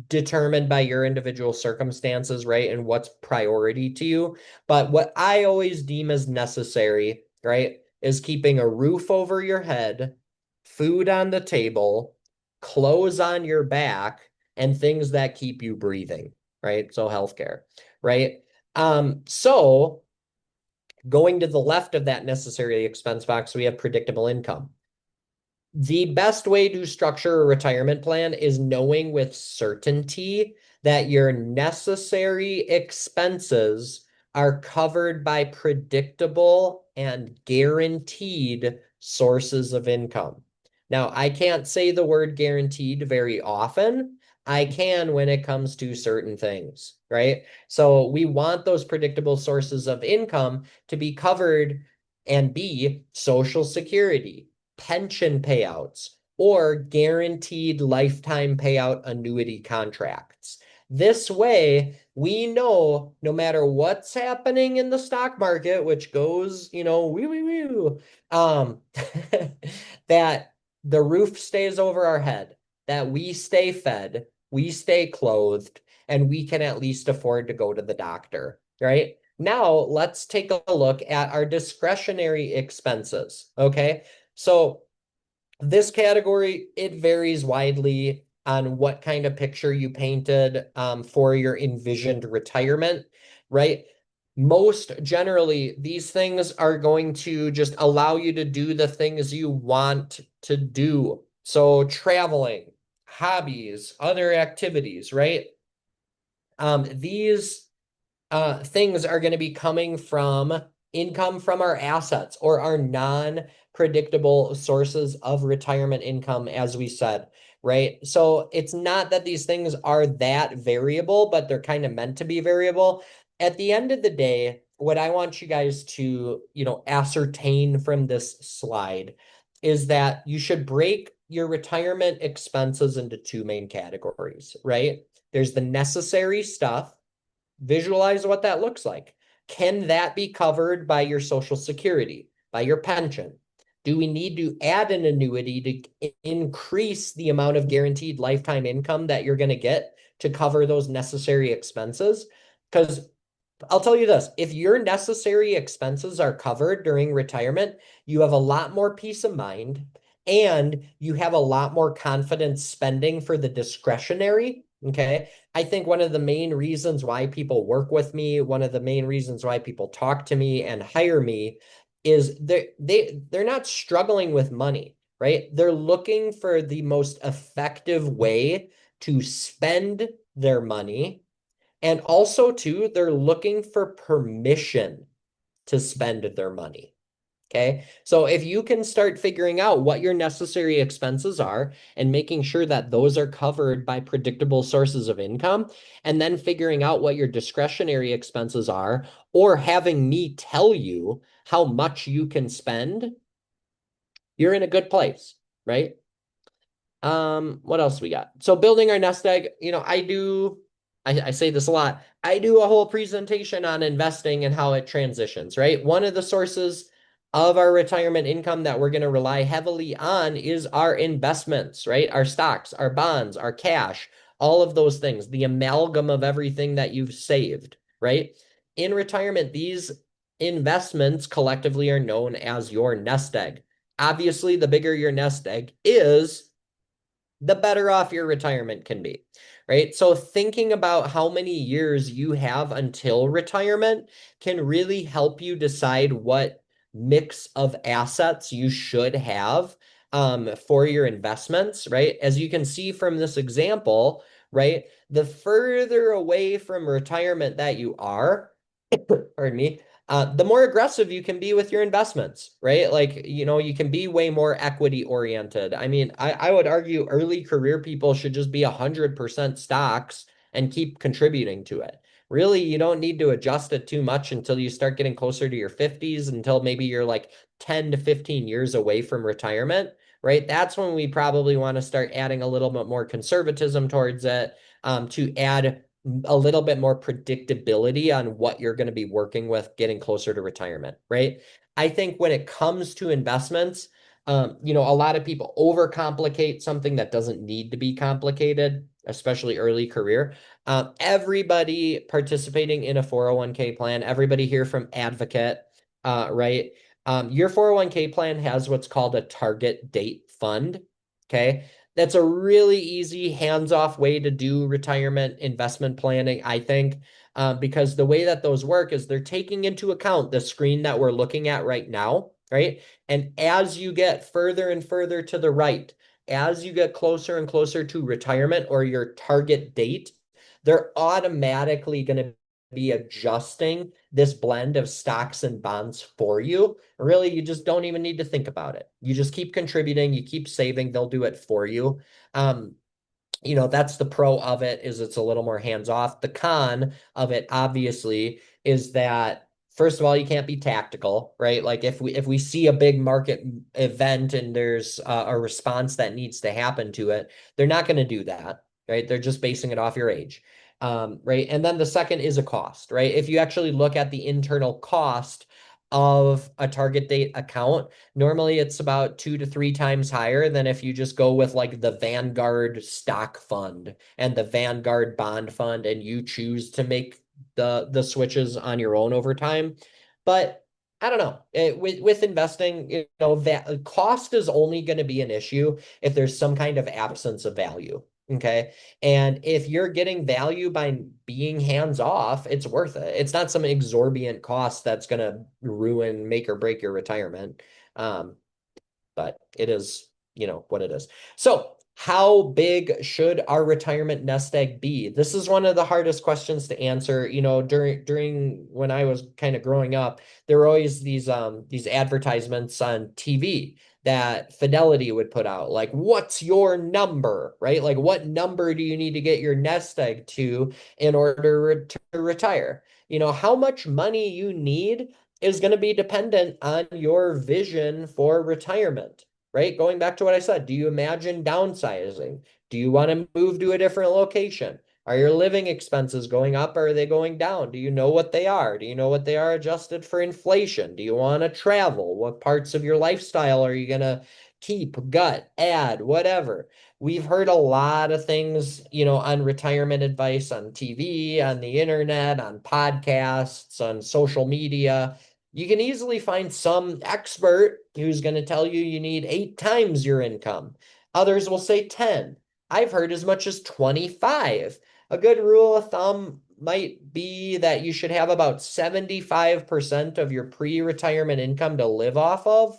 determined by your individual circumstances, right? And what's priority to you. But what I always deem as necessary, right, is keeping a roof over your head, food on the table, clothes on your back, and things that keep you breathing, right? So healthcare, right? So going to the left of that necessary expense box, we have predictable income. The best way to structure a retirement plan is knowing with certainty that your necessary expenses are covered by predictable and guaranteed sources of income. Now, I can't say the word guaranteed very often. I can when it comes to certain things, right? So we want those predictable sources of income to be covered and be Social Security, pension payouts, or guaranteed lifetime payout annuity contracts. This way, we know no matter what's happening in the stock market, which goes, wee, wee, wee, um, that the roof stays over our head, that we stay fed, we stay clothed, and we can at least afford to go to the doctor, right? Now, let's take a look at our discretionary expenses, okay? So this category, it varies widely on what kind of picture you painted for your envisioned retirement, right? Most generally, these things are going to just allow you to do the things you want to do. So traveling, hobbies, other activities, right? These things are going to be coming from income from our assets or our non-predictable sources of retirement income, as we said, right? So it's not that these things are that variable, but they're kind of meant to be variable. At the end of the day, what I want you guys to, ascertain from this slide is that you should break your retirement expenses into two main categories, right? There's the necessary stuff. Visualize what that looks like. Can that be covered by your Social Security, by your pension? Do we need to add an annuity to increase the amount of guaranteed lifetime income that you're going to get to cover those necessary expenses? Because I'll tell you this, if your necessary expenses are covered during retirement, you have a lot more peace of mind and you have a lot more confidence spending for the discretionary. Okay. I think one of the main reasons why people work with me, one of the main reasons why people talk to me and hire me is they're not struggling with money, right? They're looking for the most effective way to spend their money, and also, too, they're looking for permission to spend their money. Okay. So if you can start figuring out what your necessary expenses are and making sure that those are covered by predictable sources of income, and then figuring out what your discretionary expenses are, or having me tell you how much you can spend, you're in a good place, right? What else we got? So building our nest egg, I say this a lot. I do a whole presentation on investing and how it transitions, right? One of the sources of our retirement income that we're going to rely heavily on is our investments, right? Our stocks, our bonds, our cash, all of those things, the amalgam of everything that you've saved, right? In retirement, these investments collectively are known as your nest egg. Obviously, the bigger your nest egg is, the better off your retirement can be, right? So thinking about how many years you have until retirement can really help you decide what mix of assets you should have for your investments, right? As you can see from this example, right? The further away from retirement that you are, pardon me, the more aggressive you can be with your investments, right? Like, you can be way more equity oriented. I mean, I would argue early career people should just be 100% stocks and keep contributing to it, really you don't need to adjust it too much until you start getting closer to your 50s, until maybe you're like 10 to 15 years away from retirement, right? That's when we probably want to start adding a little bit more conservatism towards it, to add a little bit more predictability on what you're going to be working with getting closer to retirement, right? I think when it comes to investments, a lot of people overcomplicate something that doesn't need to be complicated, especially early career. Everybody participating in a 401k plan, everybody here from Advocate, right? Your 401k plan has what's called a target date fund. Okay. That's a really easy hands-off way to do retirement investment planning, I think, because the way that those work is they're taking into account the screen that we're looking at right now, right? And as you get further and further to the right, as you get closer and closer to retirement or your target date, they're automatically going to be adjusting this blend of stocks and bonds for you. Really, you just don't even need to think about it. You just keep contributing, you keep saving, they'll do it for you. Um, that's the pro of it, is it's a little more hands off. The con of it, obviously, is that first of all, you can't be tactical, right? Like if we see a big market event and there's a response that needs to happen to it, they're not going to do that, right? They're just basing it off your age. Right. And then the second is a cost, right? If you actually look at the internal cost of a target date account, normally it's about 2 to 3 times higher than if you just go with like the Vanguard stock fund and the Vanguard bond fund and you choose to make the switches on your own over time. But I don't know. With investing, that cost is only going to be an issue if there's some kind of absence of value. Okay. And if you're getting value by being hands off, it's worth it. It's not some exorbitant cost that's going to ruin, make or break your retirement. Um, but it is, what it is. So, how big should our retirement nest egg be? This is one of the hardest questions to answer. During when I was kind of growing up, there were always these advertisements on TV that Fidelity would put out, like, what's your number, right? Like, what number do you need to get your nest egg to in order to retire? How much money you need is going to be dependent on your vision for retirement, right? Going back to what I said, do you imagine downsizing? Do you want to move to a different location? Are your living expenses going up or are they going down? Do you know what they are? Do you know what they are adjusted for inflation? Do you want to travel? What parts of your lifestyle are you going to keep, gut, add, whatever? We've heard a lot of things, on retirement advice on TV, on the internet, on podcasts, on social media. You can easily find some expert who's going to tell you need 8 times your income. Others will say 10. I've heard as much as 25. A good rule of thumb might be that you should have about 75% of your pre-retirement income to live off of,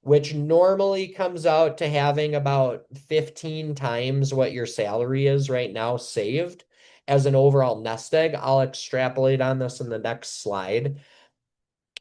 which normally comes out to having about 15 times what your salary is right now saved as an overall nest egg. I'll extrapolate on this in the next slide.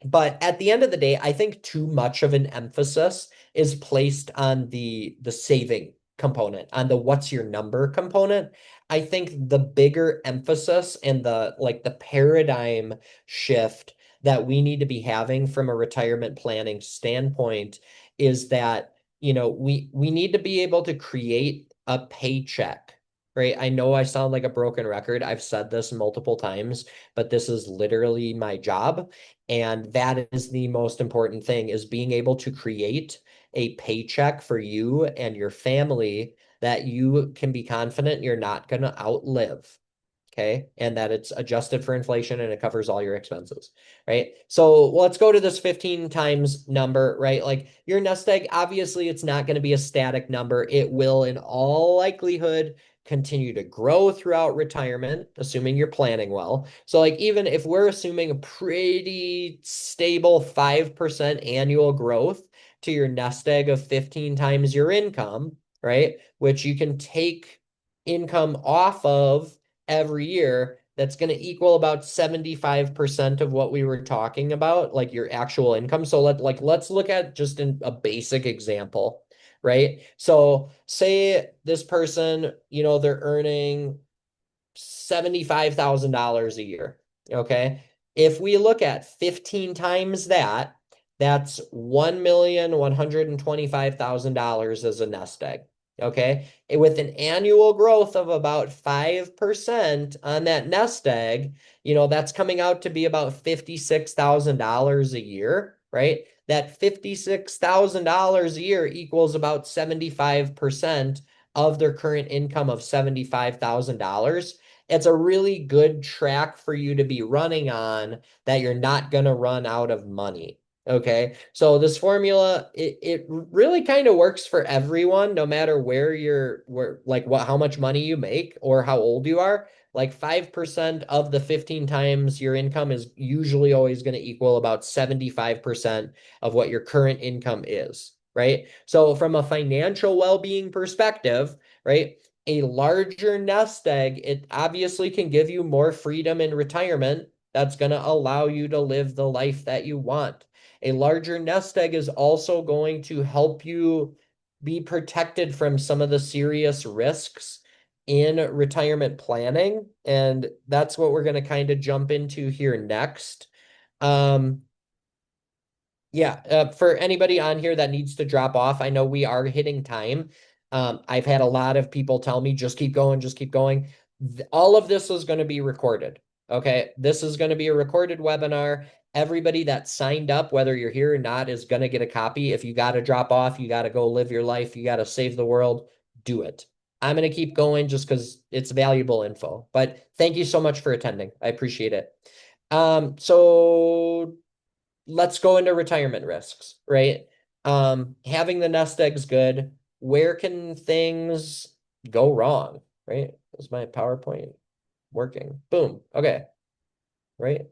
But at the end of the day, I think too much of an emphasis is placed on the saving component, on the what's your number component. I think the bigger emphasis and the paradigm shift that we need to be having from a retirement planning standpoint is that, we need to be able to create a paycheck, right? I know I sound like a broken record. I've said this multiple times, but this is literally my job. And that is the most important thing, is being able to create a paycheck for you and your family that you can be confident you're not going to outlive. Okay. And that it's adjusted for inflation and it covers all your expenses. Right. So let's go to this 15 times number, right? Like your nest egg, obviously, it's not going to be a static number. It will, in all likelihood, continue to grow throughout retirement, assuming you're planning well. So, like, even if we're assuming a pretty stable 5% annual growth to your nest egg of 15 times your income, right? Which you can take income off of every year, that's going to equal about 75% of what we were talking about, like your actual income. So let's look at just a basic example, right? So say this person, they're earning $75,000 a year. Okay. If we look at 15 times that, that's $1,125,000 as a nest egg. Okay. And with an annual growth of about 5% on that nest egg, that's coming out to be about $56,000 a year, right? That $56,000 a year equals about 75% of their current income of $75,000. It's a really good track for you to be running on that you're not going to run out of money. Okay. So this formula, it really kind of works for everyone, no matter how much money you make or how old you are. Like 5% of the 15 times your income is usually always going to equal about 75% of what your current income is, right? So from a financial well-being perspective, right? A larger nest egg, it obviously can give you more freedom in retirement. That's going to allow you to live the life that you want. A larger nest egg is also going to help you be protected from some of the serious risks in retirement planning. And that's what we're going to kind of jump into here next. Um, yeah, for anybody on here that needs to drop off, I know we are hitting time. I've had a lot of people tell me, just keep going, just keep going. All of this is going to be recorded. Okay. This is going to be a recorded webinar. Everybody that signed up, whether you're here or not, is going to get a copy. If you got to drop off, you got to go live your life, you got to save the world, do it. I'm going to keep going just because it's valuable info. But thank you so much for attending. I appreciate it. So let's go into retirement risks, right? Having the nest egg's good. Where can things go wrong, right? Is my PowerPoint working? Boom. Okay. Right.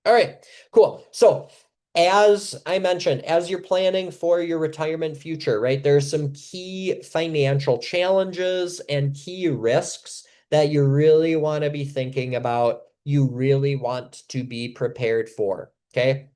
All right. Cool. So as I mentioned, as you're planning for your retirement future, right, there's some key financial challenges and key risks that you really want to be thinking about, you really want to be prepared for. Okay.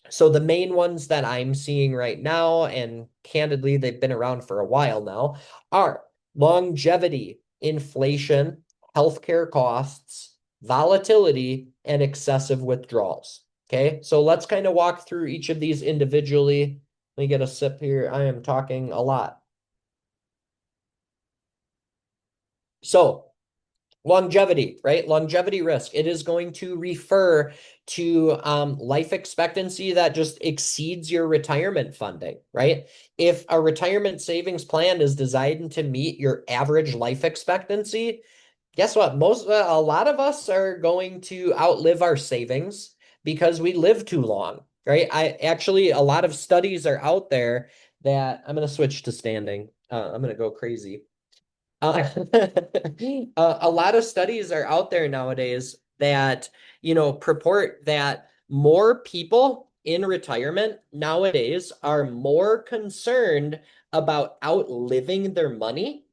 So the main ones that I'm seeing right now, and candidly, they've been around for a while now, are longevity, inflation, healthcare costs, volatility, and excessive withdrawals. Okay, so let's kind of walk through each of these individually. Let me get a sip here. I am talking a lot. So longevity, right? Longevity risk. It is going to refer to life expectancy that just exceeds your retirement funding, right? If a retirement savings plan is designed to meet your average life expectancy, guess what? A lot of us are going to outlive our savings because we live too long, right? A lot of studies are out there that I'm going to switch to standing. I'm going to go crazy. Uh, a lot of studies are out there nowadays that, purport that more people in retirement nowadays are more concerned about outliving their money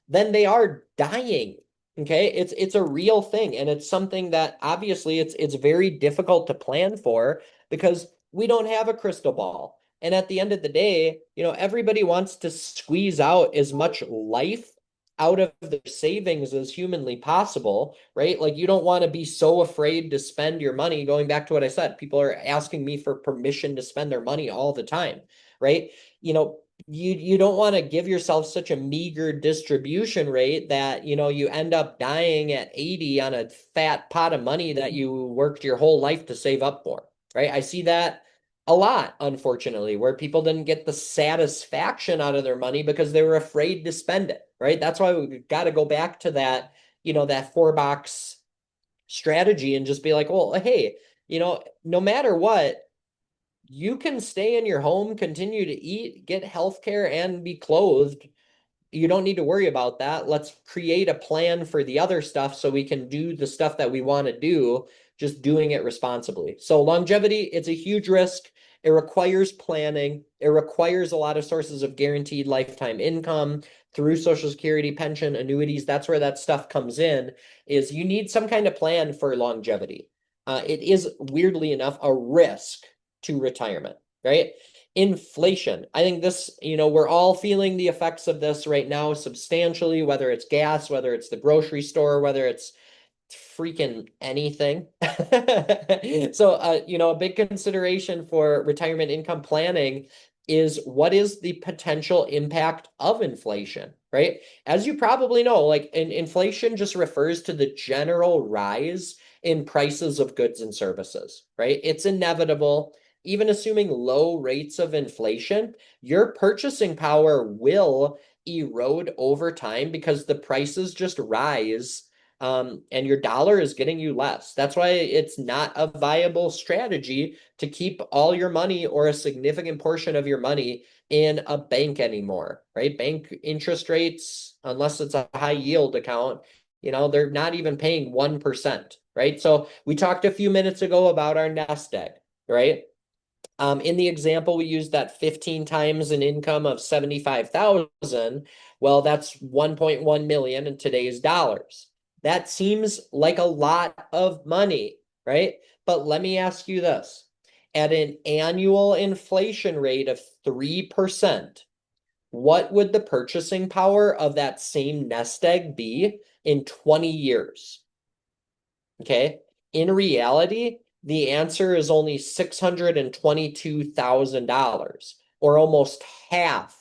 than they are dying. Okay, it's a real thing, and it's something that obviously it's very difficult to plan for because we don't have a crystal ball. And at the end of the day, everybody wants to squeeze out as much life out of their savings as humanly possible, right? Like you don't want to be so afraid to spend your money. Going back to what I said, people are asking me for permission to spend their money all the time, right? You don't want to give yourself such a meager distribution rate that you end up dying at 80 on a fat pot of money that you worked your whole life to save up for, right? I see that a lot, unfortunately, where people didn't get the satisfaction out of their money because they were afraid to spend it, right? That's why we got to go back to that 4 box strategy and just be like, well, hey, no matter what, you can stay in your home, continue to eat, get health care, and be clothed. You don't need to worry about that. Let's create a plan for the other stuff so we can do the stuff that we want to do, just doing it responsibly. So longevity, it's a huge risk. It requires planning. It requires a lot of sources of guaranteed lifetime income through Social Security, pension, annuities. That's where that stuff comes in, is you need some kind of plan for longevity. It is weirdly enough a risk to retirement. right? Inflation. I think this, we're all feeling the effects of this right now substantially, whether it's gas, whether it's the grocery store, whether it's freaking anything. So, a big consideration for retirement income planning is what is the potential impact of inflation, right? As you probably know, like inflation just refers to the general rise in prices of goods and services, right? It's inevitable. Even assuming low rates of inflation, your purchasing power will erode over time because the prices just rise, and your dollar is getting you less. That's why it's not a viable strategy to keep all your money or a significant portion of your money in a bank anymore, right? Bank interest rates, unless it's a high yield account, they're not even paying 1%, right? So we talked a few minutes ago about our nest egg, right? In the example, we used that 15 times an income of 75,000. Well, that's 1.1 million in today's dollars. That seems like a lot of money, right? But let me ask you this. At an annual inflation rate of 3%, what would the purchasing power of that same nest egg be in 20 years? Okay. In reality, the answer is only $622,000, or almost half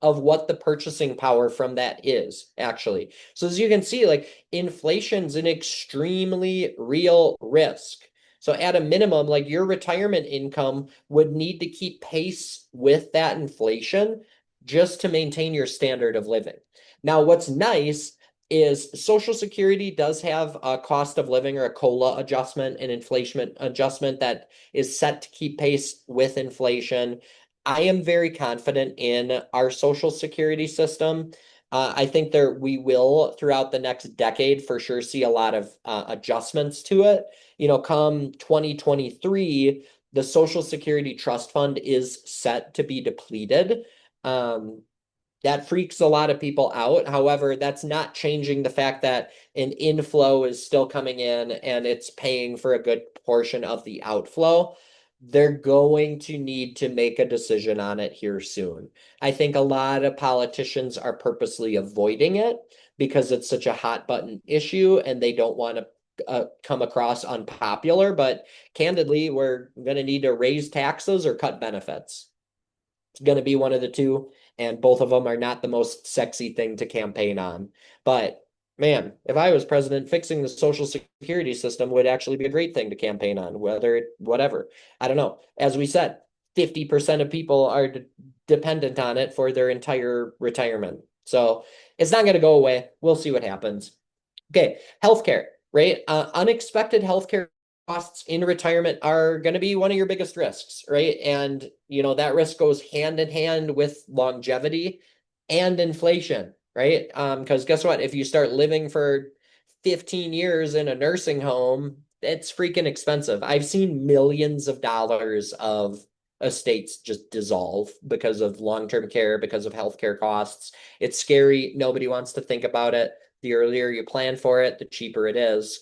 of what the purchasing power from that is, actually. So as you can see, like inflation's an extremely real risk. So at a minimum, like your retirement income would need to keep pace with that inflation just to maintain your standard of living. Now, what's nice is Social Security does have a cost of living or a COLA adjustment, an inflation adjustment that is set to keep pace with inflation. I am very confident in our Social Security system. I think we will throughout the next decade for sure see a lot of adjustments to it. Come 2023, the Social Security Trust Fund is set to be depleted. That freaks a lot of people out. However, that's not changing the fact that an inflow is still coming in and it's paying for a good portion of the outflow. They're going to need to make a decision on it here soon. I think a lot of politicians are purposely avoiding it because it's such a hot button issue and they don't want to come across unpopular. But candidly, we're going to need to raise taxes or cut benefits. It's going to be one of the two, and both of them are not the most sexy thing to campaign on. But man, if I was president, fixing the Social Security system would actually be a great thing to campaign on, whatever. I don't know. As we said, 50% of people are dependent on it for their entire retirement. So it's not going to go away. We'll see what happens. Okay, healthcare, right? Unexpected healthcare costs in retirement are going to be one of your biggest risks, right? And that risk goes hand in hand with longevity and inflation, right? Because guess what? If you start living for 15 years in a nursing home, it's freaking expensive. I've seen millions of dollars of estates just dissolve because of long-term care, because of healthcare costs. It's scary. Nobody wants to think about it. The earlier you plan for it, the cheaper it is.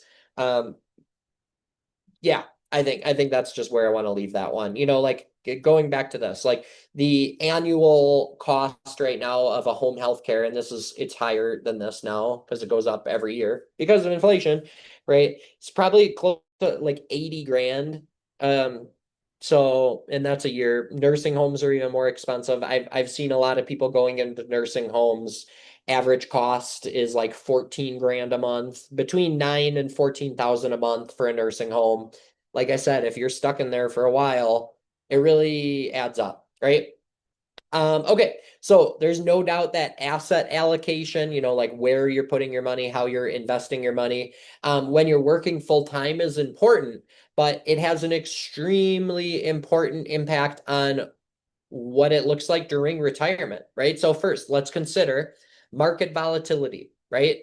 Yeah, I think that's just where I want to leave that one. Like going back to this, like the annual cost right now of a home health care, and it's higher than this now because it goes up every year because of inflation, right? It's probably close to like 80 grand. And that's a year. Nursing homes are even more expensive. I've seen a lot of people going into nursing homes. Average cost is like 14 grand a month, between 9 and 14,000 a month for a nursing home. Like I said, if you're stuck in there for a while, it really adds up, right? Okay, so there's no doubt that asset allocation, like where you're putting your money, how you're investing your money, when you're working full time is important, but it has an extremely important impact on what it looks like during retirement, right? So first, let's consider market volatility, right?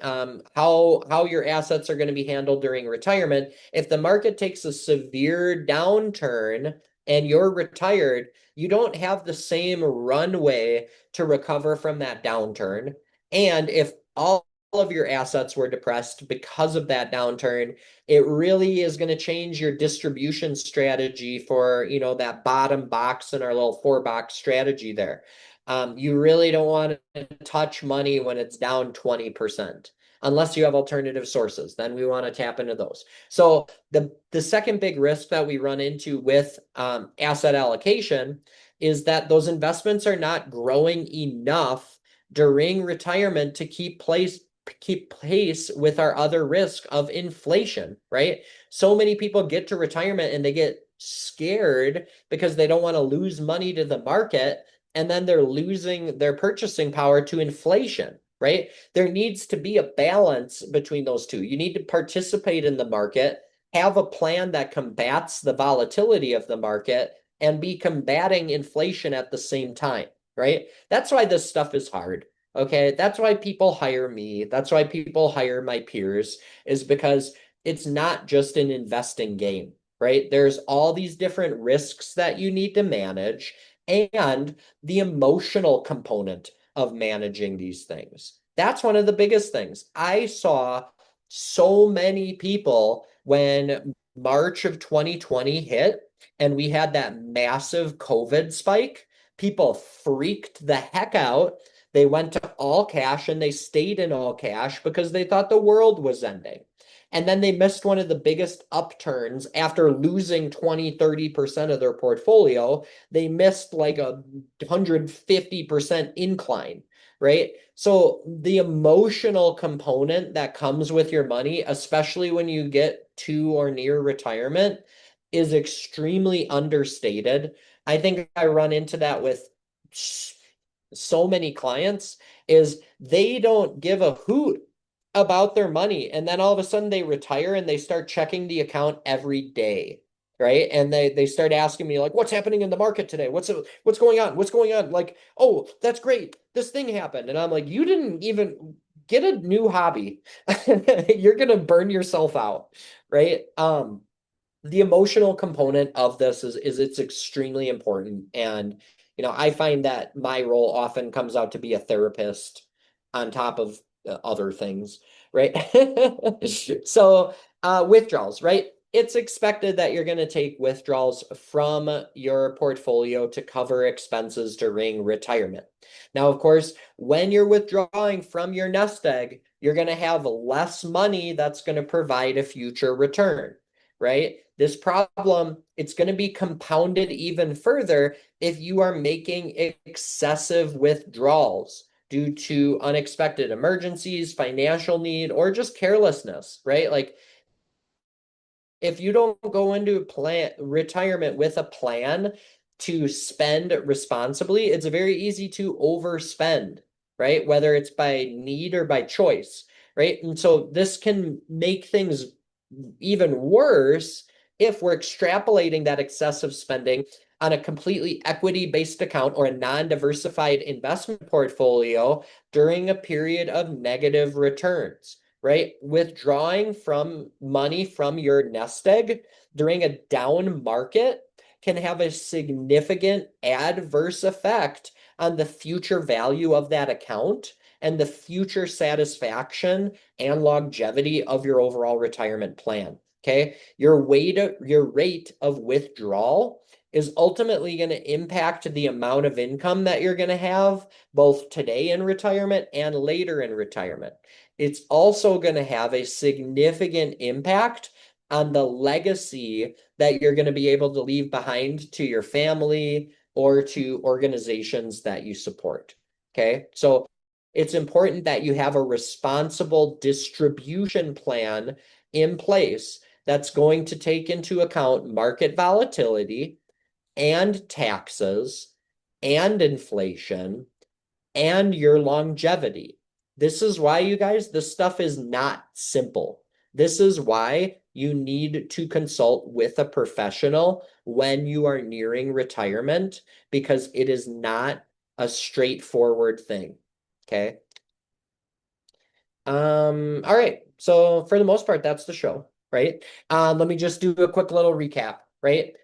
How your assets are going to be handled during retirement. If the market takes a severe downturn and you're retired, you don't have the same runway to recover from that downturn. And if all of your assets were depressed because of that downturn, it really is going to change your distribution strategy for, that bottom box in our little 4-box strategy there. You really don't want to touch money when it's down 20%, unless you have alternative sources. Then we want to tap into those. So the second big risk that we run into with asset allocation is that those investments are not growing enough during retirement to keep pace with our other risk of inflation, right? So many people get to retirement and they get scared because they don't want to lose money to the market, and then they're losing their purchasing power to inflation, right? There needs to be a balance between those two. You need to participate in the market, have a plan that combats the volatility of the market, and be combating inflation at the same time, right? That's why this stuff is hard. Okay, that's why people hire me. That's why people hire my peers, is because it's not just an investing game, right? There's all these different risks that you need to manage and the emotional component of managing these things. That's one of the biggest things. I saw so many people when March of 2020 hit and we had that massive COVID spike. People freaked the heck out. They went to all cash and they stayed in all cash because they thought the world was ending. And then they missed one of the biggest upturns after losing 20-30% of their portfolio. They missed like a 150% incline, right? So the emotional component that comes with your money, especially when you get to or near retirement, is extremely understated. I think I run into that with so many clients, is they don't give a hoot about their money, and then all of a sudden they retire and they start checking the account every day, right? And they start asking me like, what's happening in the market today? What's going on? What's going on? Like, oh, that's great, this thing happened. And I'm like, you didn't even get a new hobby. You're gonna burn yourself out, right? The emotional component of this is it's extremely important. And I find that my role often comes out to be a therapist on top of other things, right? So withdrawals, right? It's expected that you're going to take withdrawals from your portfolio to cover expenses during retirement. Now, of course, when you're withdrawing from your nest egg, you're going to have less money that's going to provide a future return, right? This problem, it's going to be compounded even further if you are making excessive withdrawals due to unexpected emergencies, financial need, or just carelessness, right? Like if you don't go into retirement with a plan to spend responsibly, it's very easy to overspend, right? Whether it's by need or by choice, right? And so this can make things even worse if we're extrapolating that excessive spending on a completely equity-based account or a non-diversified investment portfolio during a period of negative returns, right? Withdrawing from money from your nest egg during a down market can have a significant adverse effect on the future value of that account and the future satisfaction and longevity of your overall retirement plan. Okay. Your rate of withdrawal is ultimately going to impact the amount of income that you're going to have both today in retirement and later in retirement. It's also going to have a significant impact on the legacy that you're going to be able to leave behind to your family or to organizations that you support. Okay. So it's important that you have a responsible distribution plan in place that's going to take into account market volatility and taxes and inflation and your longevity. This is why, you guys, this stuff is not simple. This is why you need to consult with a professional when you are nearing retirement, because it is not a straightforward thing. Okay. All right. So for the most part, that's the show, right? Let me just do a quick little recap, right?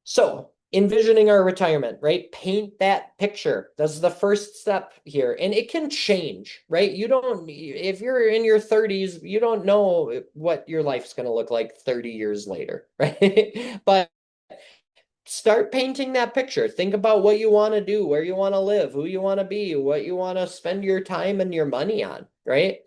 So envisioning our retirement, right? Paint that picture. That's the first step here. And it can change, right? You don't, if you're in your 30s, you don't know what your life's going to look like 30 years later, right? But start painting that picture. Think about what you want to do, where you want to live, who you want to be, what you want to spend your time and your money on, right?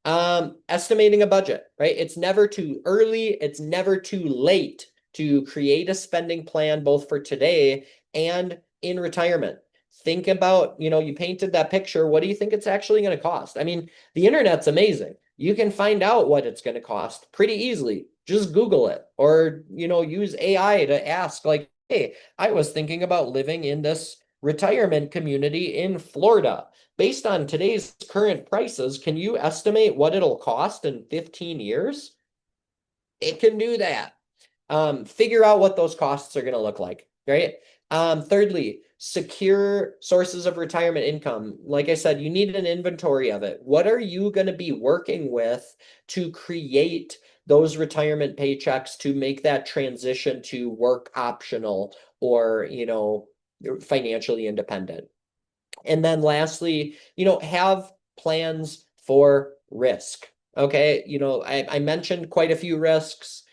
Estimating a budget, right? It's never too early, it's never too late to create a spending plan both for today and in retirement. Think about, you painted that picture. What do you think it's actually going to cost? I mean, the internet's amazing. You can find out what it's going to cost pretty easily. Just Google it or, use AI to ask, like, hey, I was thinking about living in this retirement community in Florida. Based on today's current prices, can you estimate what it'll cost in 15 years? It can do that. Figure out what those costs are going to look like, right? Thirdly, secure sources of retirement income. Like I said, you need an inventory of it. What are you going to be working with to create those retirement paychecks to make that transition to work optional or, financially independent? And then lastly, have plans for risk. Okay. I mentioned quite a few risks.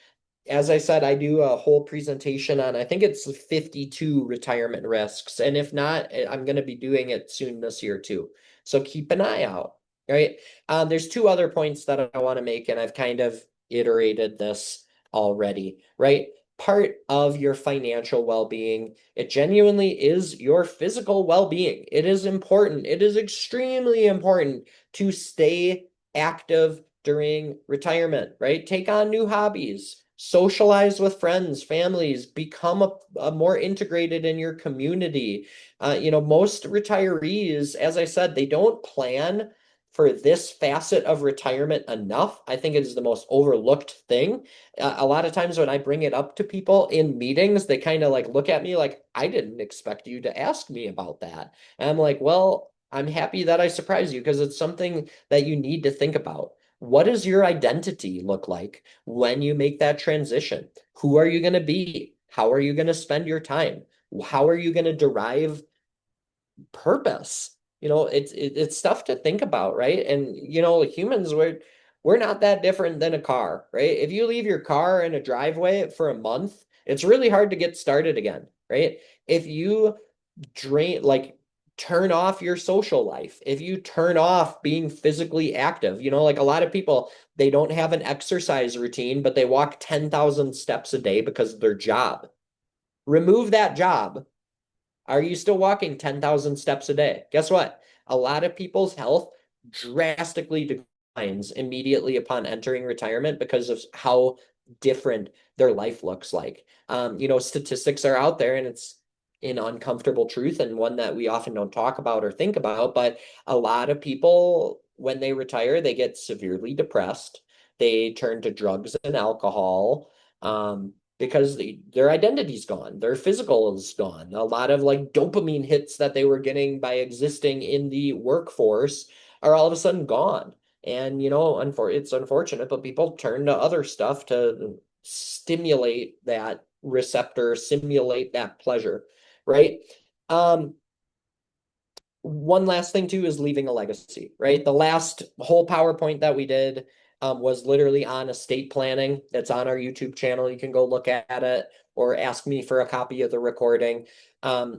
As I said, I do a whole presentation on, I think it's 52 retirement risks. And if not, I'm going to be doing it soon this year too. So keep an eye out, right? There's two other points that I want to make, and I've kind of iterated this already, right? Part of your financial well-being, it genuinely is your physical well-being. It is important. It is extremely important to stay active during retirement, right? Take on new hobbies, socialize with friends, families, become a more integrated in your community. Most retirees, as I said, they don't plan for this facet of retirement enough. I think it is the most overlooked thing. A lot of times when I bring it up to people in meetings, they kind of like look at me like, I didn't expect you to ask me about that. And I'm like, well, I'm happy that I surprised you because it's something that you need to think about. What does your identity look like when you make that transition? Who are you going to be? How are you going to spend your time? How are you going to derive purpose? It's stuff to think about, right? And humans, we're not that different than a car, right? If you leave your car in a driveway for a month, it's really hard to get started again, right? If you turn off your social life, if you turn off being physically active, like a lot of people, they don't have an exercise routine, but they walk 10,000 steps a day because of their job. Remove that job. Are you still walking 10,000 steps a day? Guess what? A lot of people's health drastically declines immediately upon entering retirement because of how different their life looks like. Statistics are out there and it's an uncomfortable truth and one that we often don't talk about or think about, but a lot of people, when they retire, they get severely depressed. They turn to drugs and alcohol. Because their identity's gone, their physical is gone. A lot of like dopamine hits that they were getting by existing in the workforce are all of a sudden gone. And it's unfortunate, but people turn to other stuff to stimulate that receptor, simulate that pleasure, right? Um, One last thing too is leaving a legacy, right? The last whole PowerPoint that we did was literally on estate planning. That's on our YouTube channel. You can go look at it or ask me for a copy of the recording.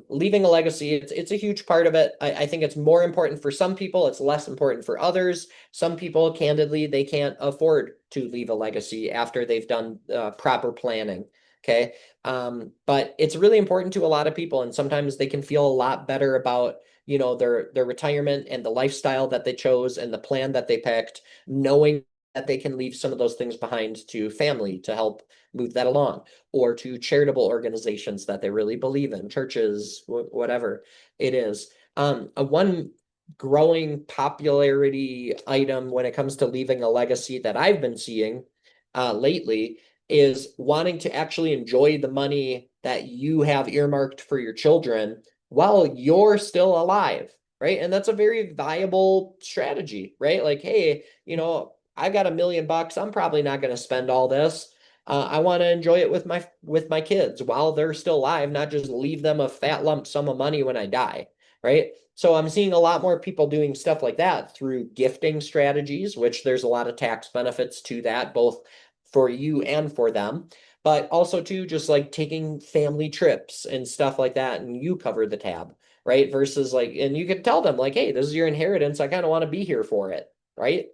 Leaving a legacy, it's a huge part of it. I think it's more important for some people. It's less important for others. Some people, candidly, they can't afford to leave a legacy after they've done proper planning. Okay. But it's really important to a lot of people, and sometimes they can feel a lot better about their retirement and the lifestyle that they chose and the plan that they picked, knowing that they can leave some of those things behind to family to help move that along, or to charitable organizations that they really believe in, churches, whatever it is. A one growing popularity item when it comes to leaving a legacy that I've been seeing lately is wanting to actually enjoy the money that you have earmarked for your children while you're still alive, right? And that's a very viable strategy, right? Like, hey, I've got $1 million. I'm probably not going to spend all this. I want to enjoy it with my kids while they're still alive, not just leave them a fat lump sum of money when I die, right? So I'm seeing a lot more people doing stuff like that through gifting strategies, which there's a lot of tax benefits to that, both for you and for them, but also too just like taking family trips and stuff like that, and you cover the tab, right? Versus like, and you could tell them like, hey, this is your inheritance. I kind of want to be here for it, right?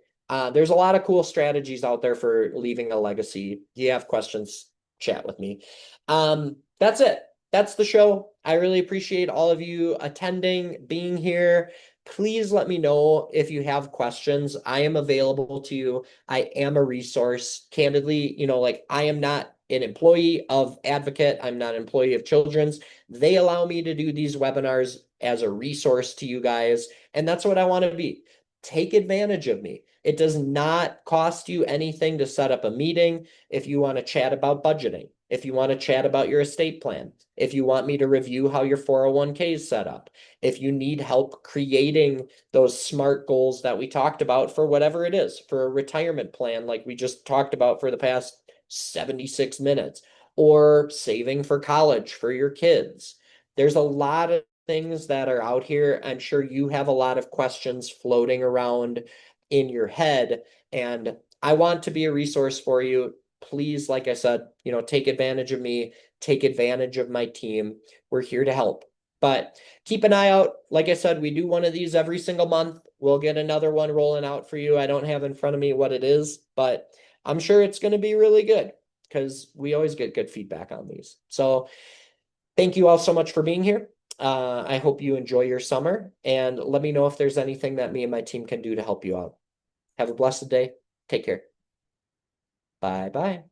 There's a lot of cool strategies out there for leaving a legacy. If you have questions, chat with me. That's it. That's the show. I really appreciate all of you attending, being here. Please let me know if you have questions. I am available to you. I am a resource. Candidly, like I am not an employee of Advocate. I'm not an employee of Children's. They allow me to do these webinars as a resource to you guys. And that's what I want to be. Take advantage of me. It does not cost you anything to set up a meeting if you want to chat about budgeting, if you want to chat about your estate plan, if you want me to review how your 401k is set up, if you need help creating those SMART goals that we talked about for whatever it is, for a retirement plan like we just talked about for the past 76 minutes, or saving for college for your kids. There's a lot of things that are out here. I'm sure you have a lot of questions floating around in your head, and I want to be a resource for you. Please, like I said, take advantage of me, take advantage of my team. We're here to help. But keep an eye out. Like I said, we do one of these every single month. We'll get another one rolling out for you. I don't have in front of me what it is, but I'm sure it's going to be really good because we always get good feedback on these. So thank you all so much for being here. I hope you enjoy your summer, and let me know if there's anything that me and my team can do to help you out. Have a blessed day. Take care. Bye bye.